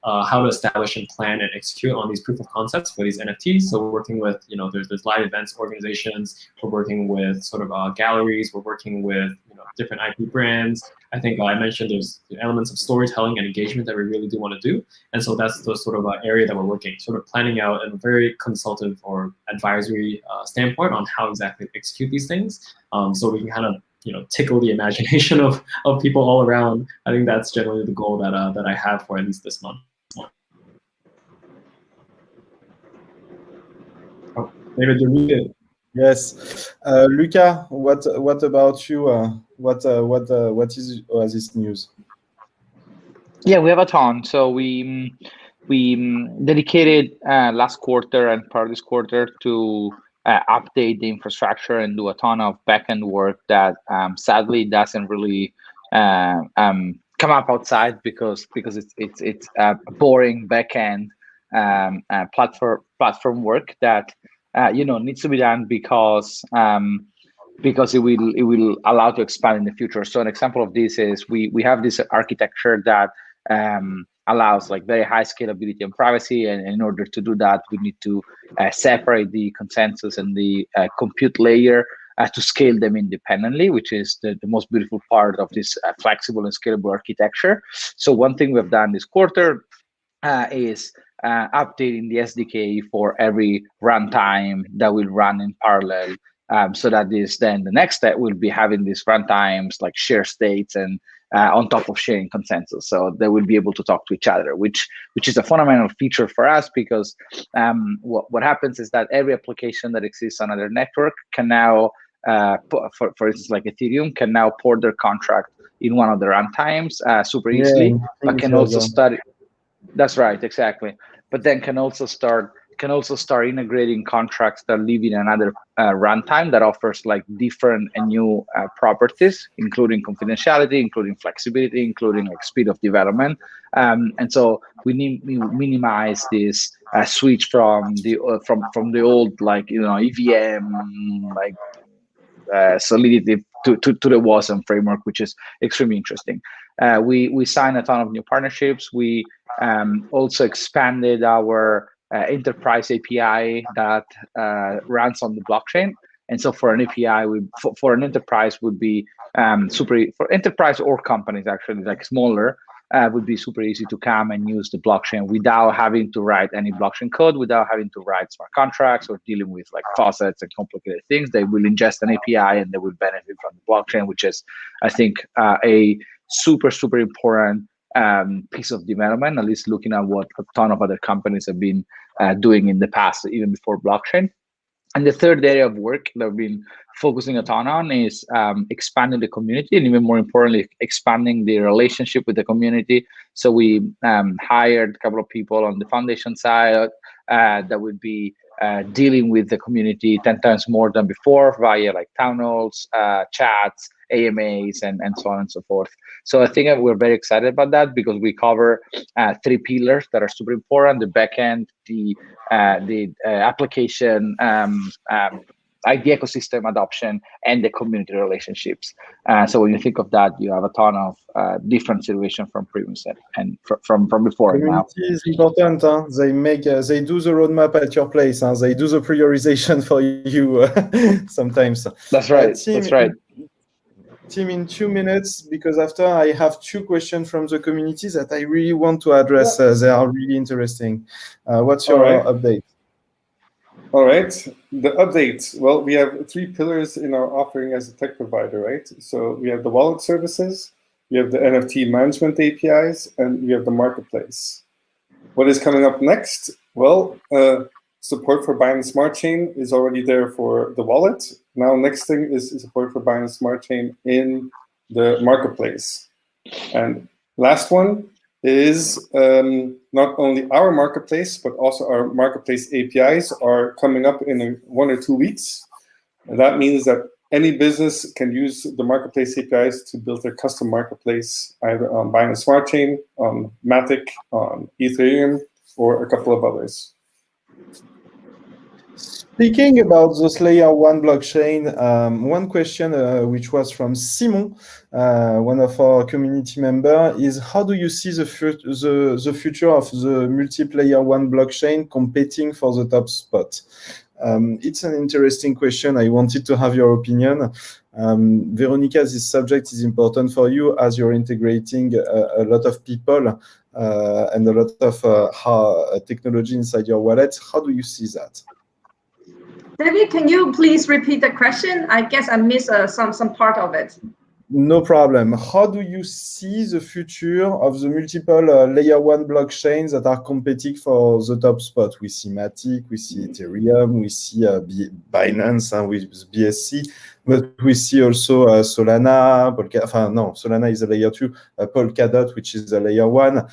[SPEAKER 5] how to establish and plan and execute on these proof of concepts for these NFTs. So we're working with, there's live events organizations. We're working with sort of galleries. We're working with different IP brands. I think I mentioned there's elements of storytelling and engagement that we really do want to do. And so that's the sort of area that we're working, sort of planning out in a very consultative or advisory standpoint on how exactly to execute these things. So we can kind of tickle the imagination of people all around. I think that's generally the goal that I have for at least this month. Oh, David, you're muted.
[SPEAKER 2] Yes, Luca, what about you? What is Oasis news?
[SPEAKER 3] Yeah, we have a ton. So we dedicated last quarter and part of this quarter to update the infrastructure and do a ton of backend work that sadly doesn't really come up outside because it's boring backend platform work that needs to be done because it will allow to expand in the future. So an example of this is we have this architecture that allows like very high scalability and privacy, and in order to do that, we need to separate the consensus and the compute layer to scale them independently, which is the most beautiful part of this flexible and scalable architecture. So one thing we've done this quarter is updating the SDK for every runtime that will run in parallel. So that is then the next step will be having these runtimes like share states and on top of sharing consensus. So they will be able to talk to each other, which is a fundamental feature for us because what happens is that every application that exists on other network can now, for instance, like Ethereum, can now port their contract in one of the runtimes super easily, but can also start. That's right, exactly. But then can also start integrating contracts that live in another runtime that offers like different and new properties, including confidentiality, including flexibility, including like speed of development. And so we minimize this switch from the old like EVM like Solidity to the WASM framework, which is extremely interesting. We signed a ton of new partnerships. We also expanded our enterprise API that runs on the blockchain. And so for an API, for an enterprise would be for enterprise or companies actually like smaller, would be super easy to come and use the blockchain without having to write any blockchain code, without having to write smart contracts or dealing with like faucets and complicated things. They will ingest an API and they will benefit from the blockchain, which is, I think, a super, super important piece of development, at least looking at what a ton of other companies have been doing in the past, even before blockchain. And the third area of work that we've been focusing a ton on is expanding the community, and even more importantly, expanding the relationship with the community. So we hired a couple of people on the foundation side that would be dealing with the community 10 times more than before via like town halls, chats, AMAs, and so on and so forth. So I think we're very excited about that because we cover 3 pillars that are super important: the backend, the application, the ecosystem adoption, and the community relationships. So when you think of that, you have a ton of different situations from previous and from before.
[SPEAKER 2] Community is important. Huh? They do the roadmap at your place. Huh? They do the prioritization for you sometimes.
[SPEAKER 3] That's right. That's right.
[SPEAKER 2] Tim, in 2 minutes, because after I have 2 questions from the community that I really want to address. They are really interesting. What's your update?
[SPEAKER 1] All right. The update. Well, we have 3 pillars in our offering as a tech provider, right? So we have the wallet services, we have the NFT management APIs, and we have the marketplace. What is coming up next? Well, support for Binance Smart Chain is already there for the wallet. Now, next thing is support for Binance Smart Chain in the marketplace. And last one is not only our marketplace, but also our marketplace APIs are coming up in 1 or 2 weeks. And that means that any business can use the marketplace APIs to build their custom marketplace, either on Binance Smart Chain, on Matic, on Ethereum, or a couple of others.
[SPEAKER 2] Speaking about this layer 1 blockchain, one question which was from Simon, one of our community members, is how do you see the future of the multi-layer 1 blockchain competing for the top spot? It's an interesting question. I wanted to have your opinion. Veronica, this subject is important for you as you're integrating a lot of people and a lot of technology inside your wallet. How do you see that?
[SPEAKER 4] David, can you please repeat the question? I guess I missed some part of it.
[SPEAKER 2] No problem. How do you see the future of the multiple layer 1 blockchains that are competing for the top spot? We see Matic, we see Ethereum, we see Binance with BSC, but we see also Solana, Solana is a layer 2, Polkadot, which is a layer 1,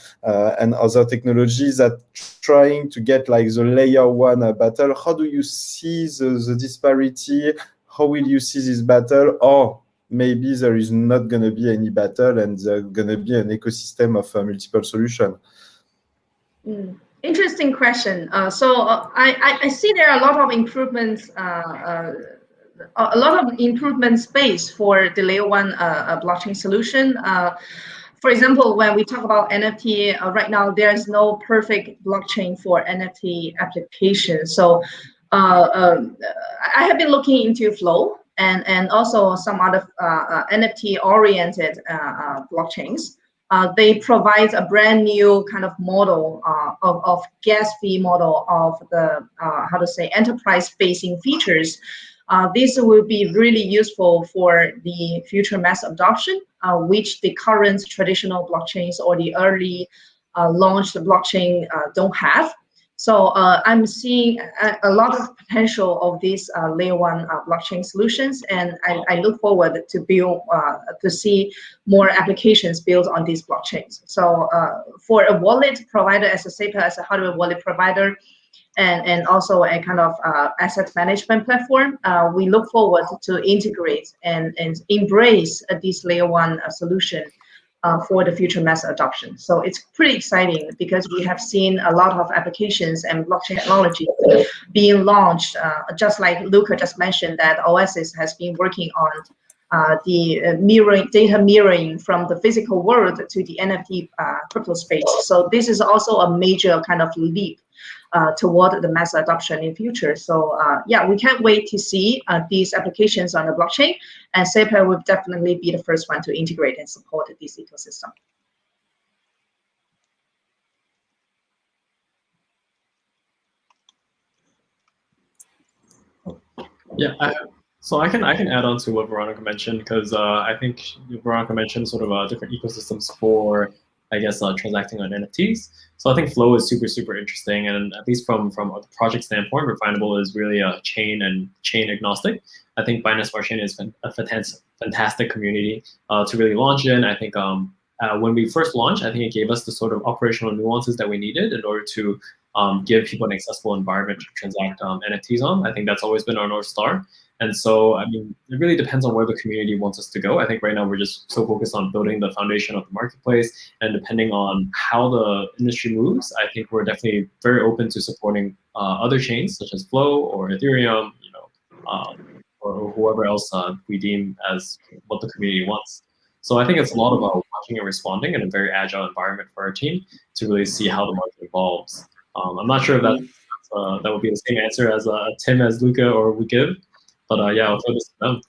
[SPEAKER 2] and other technologies that trying to get like the layer 1 battle. How do you see the disparity? How will you see this battle? Or maybe there is not going to be any battle and there's going to be an ecosystem of multiple solutions?
[SPEAKER 4] Interesting question. I see there are a lot of improvements, a lot of improvement space for the layer 1 blockchain solution. For example, when we talk about NFT, right now there's no perfect blockchain for NFT applications. So I have been looking into Flow and also some other NFT-oriented blockchains. They provide a brand new kind of model of gas fee model of the enterprise-facing features. This will be really useful for the future mass adoption, which the current traditional blockchains or the early launched blockchain don't have. So I'm seeing a lot of potential of these layer 1 blockchain solutions, and I look forward to see more applications built on these blockchains. So for a wallet provider, as a SafePal, as a hardware wallet provider, and also a kind of asset management platform, we look forward to integrate and embrace this layer 1 solution for the future mass adoption. So it's pretty exciting because we have seen a lot of applications and blockchain technology being launched, just like Luca just mentioned that Oasis has been working on the data mirroring from the physical world to the NFT crypto space. So this is also a major kind of leap toward the mass adoption in future. So yeah, we can't wait to see these applications on the blockchain, and SafePal will definitely be the first one to integrate and support this ecosystem.
[SPEAKER 5] Yeah, so I can add on to what Veronica mentioned, because I think Veronica mentioned sort of different ecosystems for, I guess, transacting on NFTs. So I think Flow is super interesting, and at least from a project standpoint, Refinable is really a chain agnostic. I think Binance Smart Chain is a fantastic community to really launch in. I think when we first launched, I think it gave us the sort of operational nuances that we needed in order to give people an accessible environment to transact NFTs on. I think that's always been our North Star. And so, I mean, it really depends on where the community wants us to go. I think right now we're just so focused on building the foundation of the marketplace, and depending on how the industry moves, I think we're definitely very open to supporting other chains such as Flow or Ethereum, or whoever else we deem as what the community wants. So I think it's a lot about watching and responding in a very agile environment for our team to really see how the market evolves. I'm not sure if that would be the same answer as Tim, as Luca, or we give. But yeah, I'll throw this to them.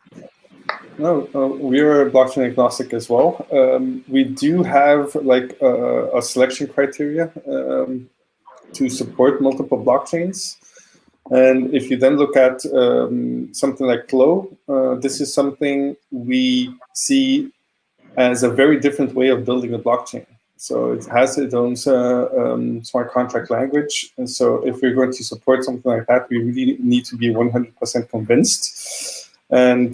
[SPEAKER 1] No, we are blockchain agnostic as well. We do have like a selection criteria to support multiple blockchains. And if you then look at something like Flow, this is something we see as a very different way of building a blockchain. So it has its own smart contract language. And so if we're going to support something like that, we really need to be 100% convinced. And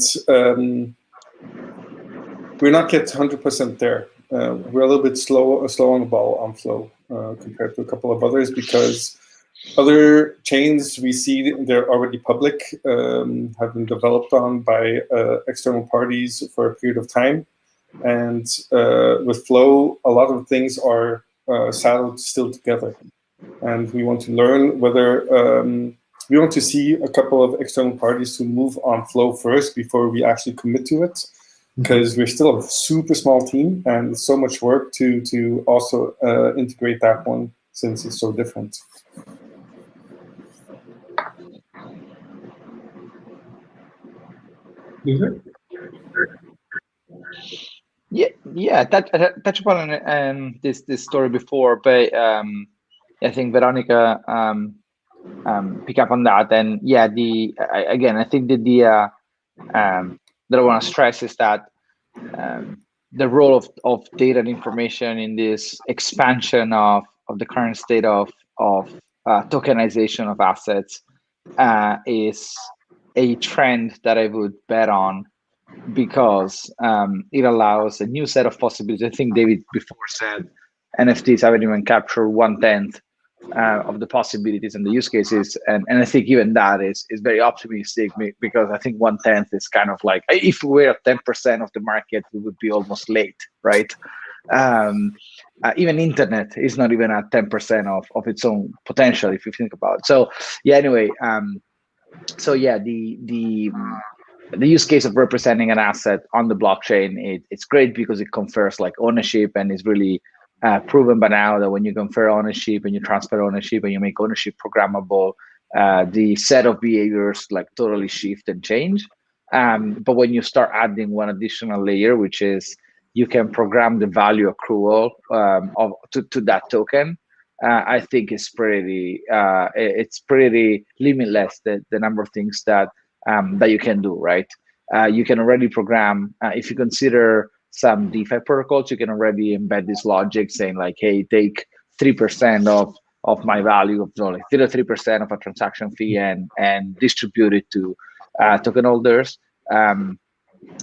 [SPEAKER 1] we're not yet 100% there. We're a little bit slow on the ball on Flow compared to a couple of others, because other chains we see they're already public, have been developed on by external parties for a period of time. And with Flow, a lot of things are saddled still together. And we want to learn whether, we want to see a couple of external parties to move on Flow first before we actually commit to it. Because we're still a super small team and so much work to also integrate that one, since it's so different.
[SPEAKER 3] Yeah. Touch upon this story before, but I think Veronica pick up on that. And yeah, again, I think that that I want to stress is that the role of data and information in this expansion of the current state of tokenization of assets is a trend that I would bet on, because it allows a new set of possibilities. I think David before said NFTs haven't even captured 1/10 of the possibilities and the use cases, and I think even that is very optimistic, because I think 1/10 is kind of like, if we were at 10% of the market, we would be almost late, right? Even internet is not even at 10% of its own potential, if you think about it. So yeah, anyway, so yeah, the use case of representing an asset on the blockchain, it's great because it confers like ownership, and is really proven by now that when you confer ownership and you transfer ownership and you make ownership programmable, the set of behaviors like totally shift and change. But when you start adding one additional layer, which is you can program the value accrual to that token, I think it's pretty limitless, the number of things that you can do, right? You can already program, if you consider some DeFi protocols, you can already embed this logic saying like, hey, take 3% of my value of like 3% of a transaction fee and distribute it to token holders.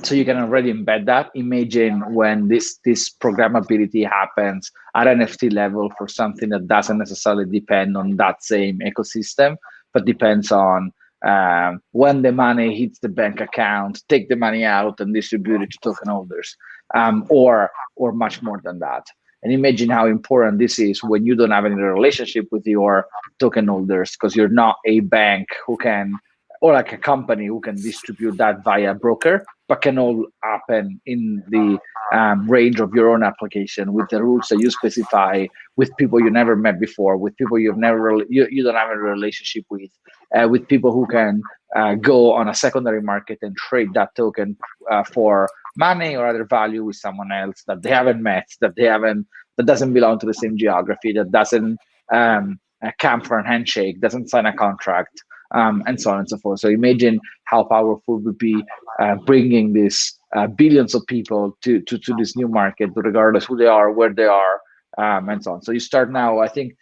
[SPEAKER 3] So you can already embed that. Imagine when this programmability happens at NFT level for something that doesn't necessarily depend on that same ecosystem, but depends on when the money hits the bank account, take the money out and distribute it to token holders, or much more than that. And imagine how important this is when you don't have any relationship with your token holders, because you're not a bank who can, or like a company who can distribute that via broker, but can all happen in the range of your own application with the rules that you specify, with people you never met before, with people you don't have a relationship with people who can go on a secondary market and trade that token for money or other value with someone else that they haven't met, that doesn't belong to the same geography, that doesn't come for a handshake, doesn't sign a contract, and so on and so forth. So imagine how powerful would be bringing this billions of people to this new market, regardless who they are, where they are, and so on. So you start now. I think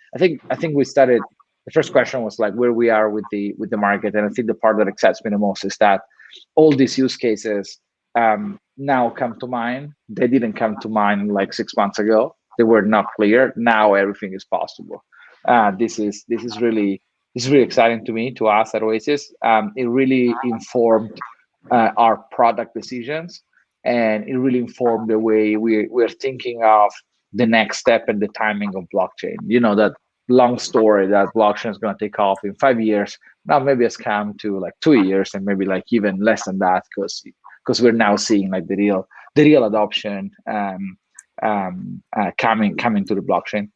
[SPEAKER 3] we started. The first question was like where we are with the market, and I think the part that excites me the most is that all these use cases now come to mind. They didn't come to mind like 6 months ago. They were not clear. Now everything is possible. This is really exciting to me, to us at Oasis. It really informed our product decisions, and it really informed the way we're thinking of the next step and the timing of blockchain. You know, that long story that blockchain is going to take off in 5 years. Now maybe it's come to like 2 years, and maybe like even less than that, because we're now seeing like the real adoption coming to the blockchain.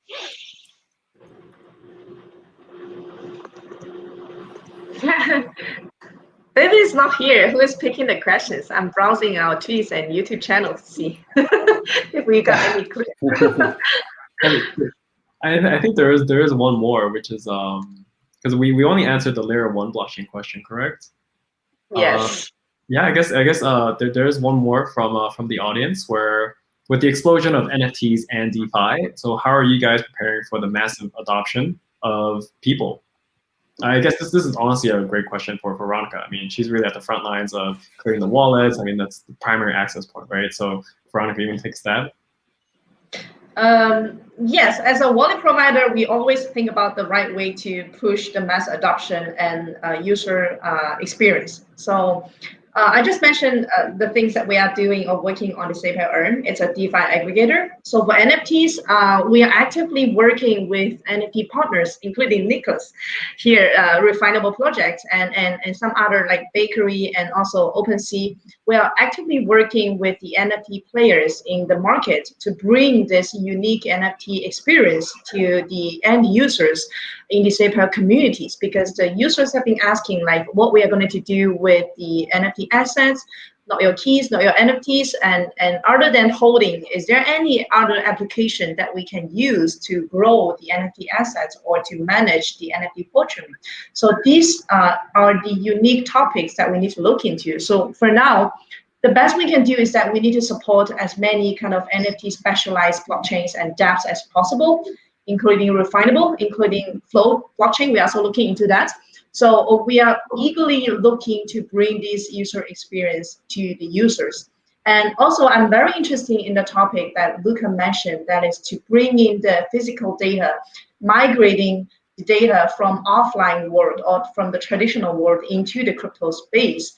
[SPEAKER 4] David is not here. Who is picking the questions? I'm browsing our tweets and YouTube channels to see if we got any clues.
[SPEAKER 5] I think there is one more, which is because we only answered the layer 1 blockchain question, correct?
[SPEAKER 4] Yes.
[SPEAKER 5] Yeah, I guess there is one more from the audience, where with the explosion of NFTs and DeFi, so how are you guys preparing for the massive adoption of people? I guess this is honestly a great question for Veronica. I mean, she's really at the front lines of creating the wallets. I mean, that's the primary access point, right? So Veronica, you want to take a stab?
[SPEAKER 4] Yes, as a wallet provider, we always think about the right way to push the mass adoption and user experience. So I just mentioned the things that we are doing or working on the SafePal Earn. It's a DeFi aggregator. So for NFTs, we are actively working with NFT partners, including Nicholas here, Refinable projects, and some other like Bakery and also OpenSea. We are actively working with the NFT players in the market to bring this unique NFT experience to the end users in the SafePal communities, because the users have been asking like what we are going to do with the NFT assets, not your keys, not your NFTs, and other than holding, is there any other application that we can use to grow the NFT assets or to manage the NFT portion? So these are the unique topics that we need to look into. So for now, the best we can do is that we need to support as many kind of NFT specialized blockchains and dApps as possible, including Refinable, including Flow blockchain. We're also looking into that. So we are eagerly looking to bring this user experience to the users. And also, I'm very interested in the topic that Luca mentioned, that is to bring in the physical data, migrating the data from offline world or from the traditional world into the crypto space.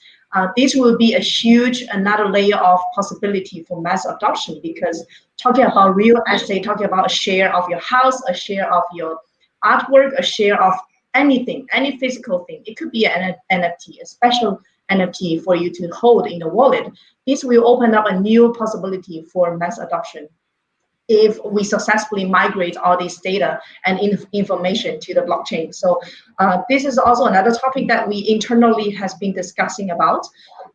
[SPEAKER 4] This will be a huge another layer of possibility for mass adoption, because talking about real estate, talking about a share of your house, a share of your artwork, a share of anything, any physical thing. It could be an NFT, a special NFT for you to hold in the wallet. This will open up a new possibility for mass adoption if we successfully migrate all this data and information to the blockchain. So this is also another topic that we internally has been discussing about.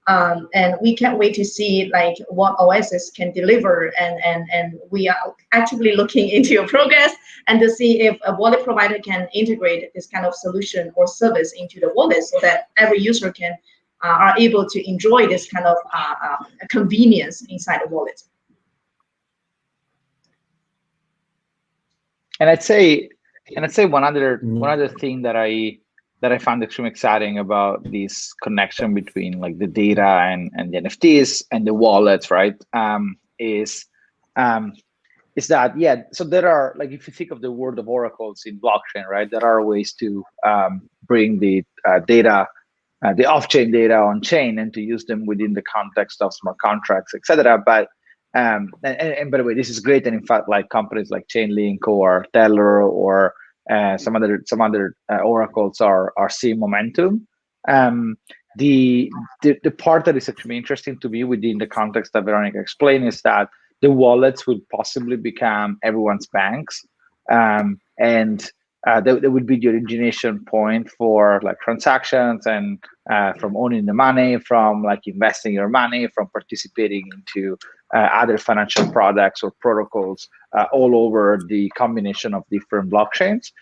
[SPEAKER 4] And we can't wait to see like what OSs can deliver, and we are actively looking into your progress and to see if a wallet provider can integrate this kind of solution or service into the wallet so that every user can are able to enjoy this kind of convenience inside the wallet.
[SPEAKER 3] And I'd say one other thing that I found extremely exciting about this connection between like the data and the NFTs and the wallets, right? Is that so there are, like, if you think of the world of oracles in blockchain, right? There are ways to bring the data, the off-chain data on chain, and to use them within the context of smart contracts, etc. But and by the way, this is great. And in fact, like companies like Chainlink or Teller or some other oracles are seeing momentum. The part that is extremely interesting to me within the context that Veronica explained is that the wallets will possibly become everyone's banks, and that would be the origination point for like transactions and from owning the money, from like investing your money, from participating into other financial products or protocols all over the combination of different blockchains.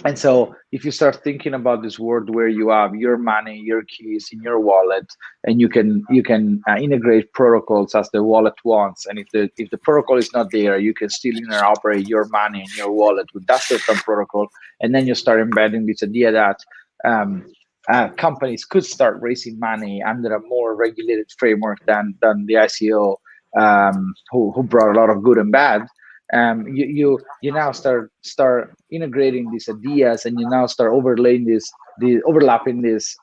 [SPEAKER 3] And so if you start thinking about this world where you have your money, your keys in your wallet, and you can integrate protocols as the wallet wants, and if the protocol is not there, you can still interoperate your money in your wallet with that certain protocol, and then you start embedding this idea that companies could start raising money under a more regulated framework than the ICO, who brought a lot of good and bad. You now start integrating these ideas, and you now start overlaying overlapping these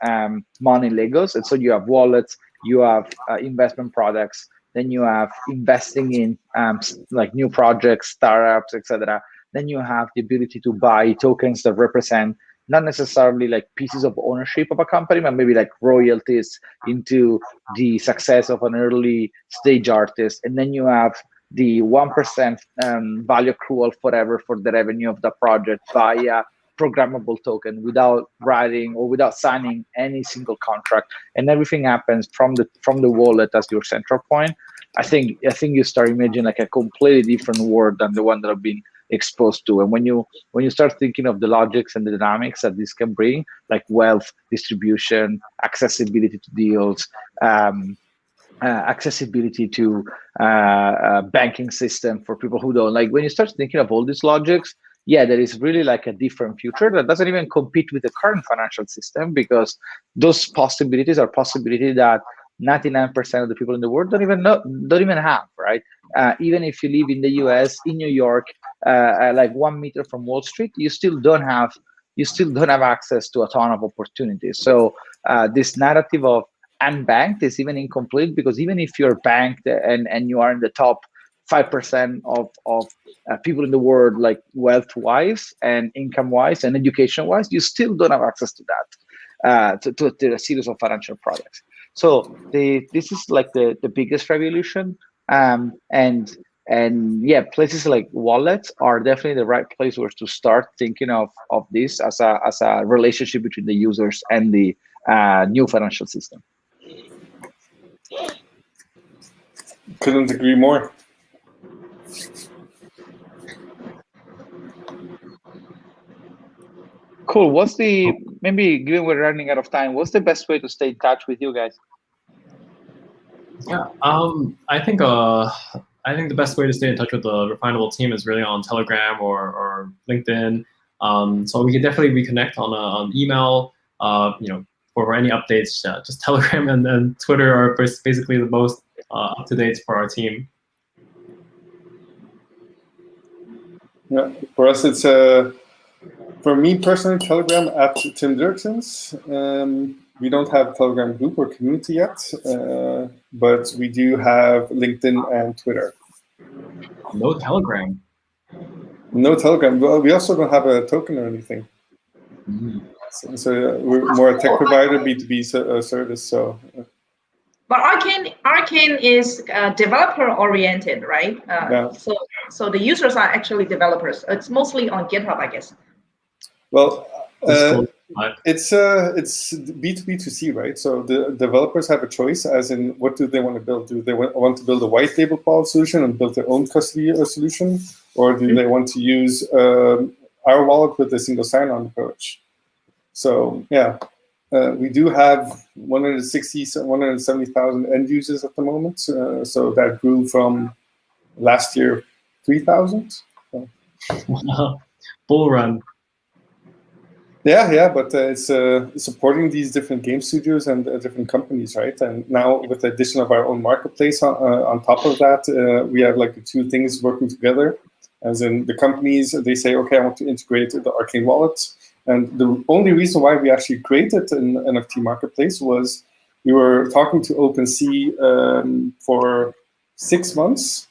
[SPEAKER 3] money Legos. And so you have wallets, you have investment products, then you have investing in like new projects, startups, etc. Then you have the ability to buy tokens that represent not necessarily like pieces of ownership of a company, but maybe like royalties into the success of an early stage artist. And then you have the 1% value accrual forever for the revenue of the project via programmable token, without writing or without signing any single contract, and everything happens from the wallet as your central point. I think you start imagining like a completely different world than the one that I've been exposed to. And when you start thinking of the logics and the dynamics that this can bring, like wealth distribution, accessibility to deals, accessibility to banking system for people who don't, like, when you start thinking of all these logics, yeah, there is really like a different future that doesn't even compete with the current financial system, because those possibilities are possibilities that 99% of the people in the world don't even have, right? Even if you live in the US, in New York, like 1 meter from Wall Street, you still don't have access to a ton of opportunities. So this narrative of unbanked is even incomplete, because even if you're banked and you are in the top 5% of people in the world, like wealth-wise and income-wise and education-wise, you still don't have access to that, to a series of financial products. So this is like the biggest revolution, and yeah, places like wallets are definitely the right place where to start thinking of this as a relationship between the users and the new financial system.
[SPEAKER 1] Couldn't agree more.
[SPEAKER 3] Cool. Maybe given we're running out of time, what's the best way to stay in touch with you guys?
[SPEAKER 5] Yeah, I think the best way to stay in touch with the Refinable team is really on Telegram or LinkedIn. So we can definitely reconnect on email. For any updates, just Telegram and Twitter are basically the most up to date for our team.
[SPEAKER 1] Yeah, for us, it's for me personally, Telegram at Tim Dierckxsens. We don't have a Telegram group or community yet, but we do have LinkedIn and Twitter.
[SPEAKER 5] No Telegram.
[SPEAKER 1] No Telegram. Well, we also don't have a token or anything.
[SPEAKER 5] Mm-hmm.
[SPEAKER 1] So we're more a tech provider, B2B service. So.
[SPEAKER 4] But Arkane is developer oriented, right?
[SPEAKER 1] Yeah.
[SPEAKER 4] So the users are actually developers. It's mostly on GitHub, I guess.
[SPEAKER 1] Well, it's B2B2C, right? So the developers have a choice, as in what do they want to build? Do they want to build a white label cloud solution and build their own custody solution, or do they want to use our wallet with a single sign-on approach? So yeah, we do have 170,000 end users at the moment. So that grew from last year 3,000. So.
[SPEAKER 5] Wow. Bull run.
[SPEAKER 1] Yeah, but it's supporting these different game studios and different companies, right? And now with the addition of our own marketplace on top of that, we have like the two things working together. As in the companies, they say, okay, I want to integrate the Arkane wallet. And the only reason why we actually created an NFT marketplace was we were talking to OpenSea for 6 months.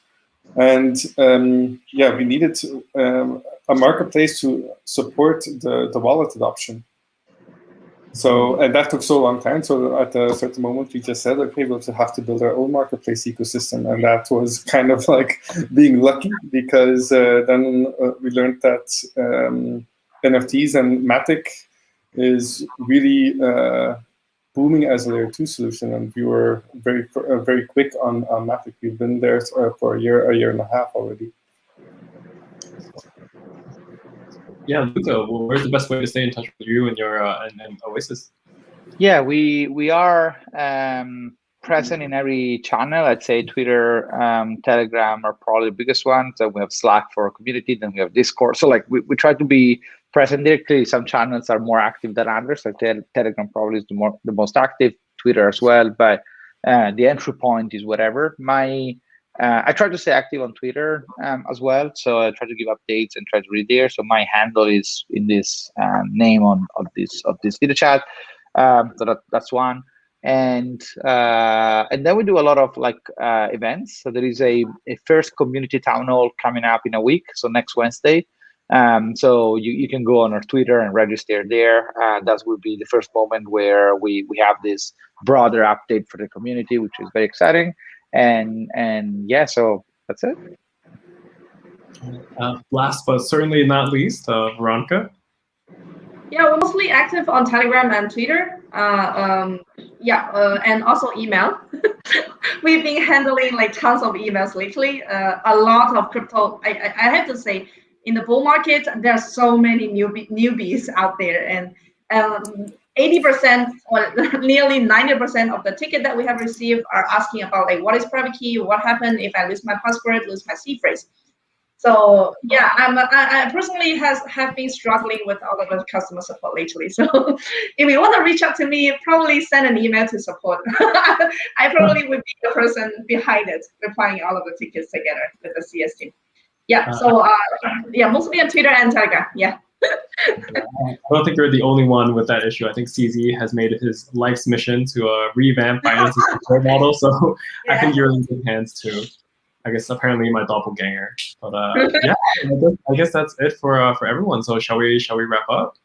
[SPEAKER 1] And we needed a marketplace to support the wallet adoption. So, and that took so long time. So at a certain moment, we just said, okay, we'll have to build our own marketplace ecosystem. And that was kind of like being lucky, because then we learned that NFTs and Matic is really booming as a layer 2 solution, and we were very quick on Matic. We've been there for a year and a half already.
[SPEAKER 5] Yeah, Luca, where's the best way to stay in touch with you and your and Oasis?
[SPEAKER 3] Yeah, we are present in every channel. I'd say Twitter, Telegram are probably the biggest ones. So we have Slack for our community, then we have Discord. So like we try to be present there. Clearly, some channels are more active than others. Like Telegram probably is the most active. Twitter as well, but the entry point is whatever. I try to stay active on Twitter as well. So I try to give updates and try to read there. So my handle is in this name of this video chat. So that's one. And then we do a lot of events. So there is a first community town hall coming up in a week. So next Wednesday. So you can go on our Twitter and register there. That will be the first moment where we have this broader update for the community, which is very exciting. And yeah, so that's it.
[SPEAKER 5] Last but certainly not least, Veronica.
[SPEAKER 4] Yeah, we're mostly active on Telegram and Twitter. And also email. We've been handling like tons of emails lately. A lot of crypto. I have to say, in the bull market, there are so many newbies out there, and 80% or nearly 90% of the ticket that we have received are asking about like, what is private key? What happened if I lose my password, lose my seed phrase? So yeah, I personally have been struggling with all of the customer support lately. So if you want to reach out to me, probably send an email to support. I probably would be the person behind it, replying all of the tickets together with the CS team. Yeah, so mostly on Twitter and Telegram, yeah.
[SPEAKER 5] I don't think you're the only one with that issue. I think CZ has made it his life's mission to revamp Binance's support model, so yeah. I think you're in good hands too. I guess apparently my doppelganger. But yeah, I guess that's it for everyone. So shall we wrap up?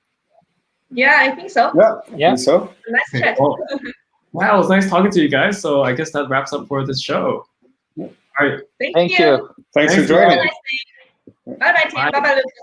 [SPEAKER 4] Yeah, I think so.
[SPEAKER 1] Yeah. I think so.
[SPEAKER 4] Nice chat.
[SPEAKER 5] Well, wow, it was nice talking to you guys. So I guess that wraps up for this show. All right.
[SPEAKER 4] Thank you.
[SPEAKER 1] Thanks for joining.
[SPEAKER 4] Bye-bye, team. Bye-bye, Luca.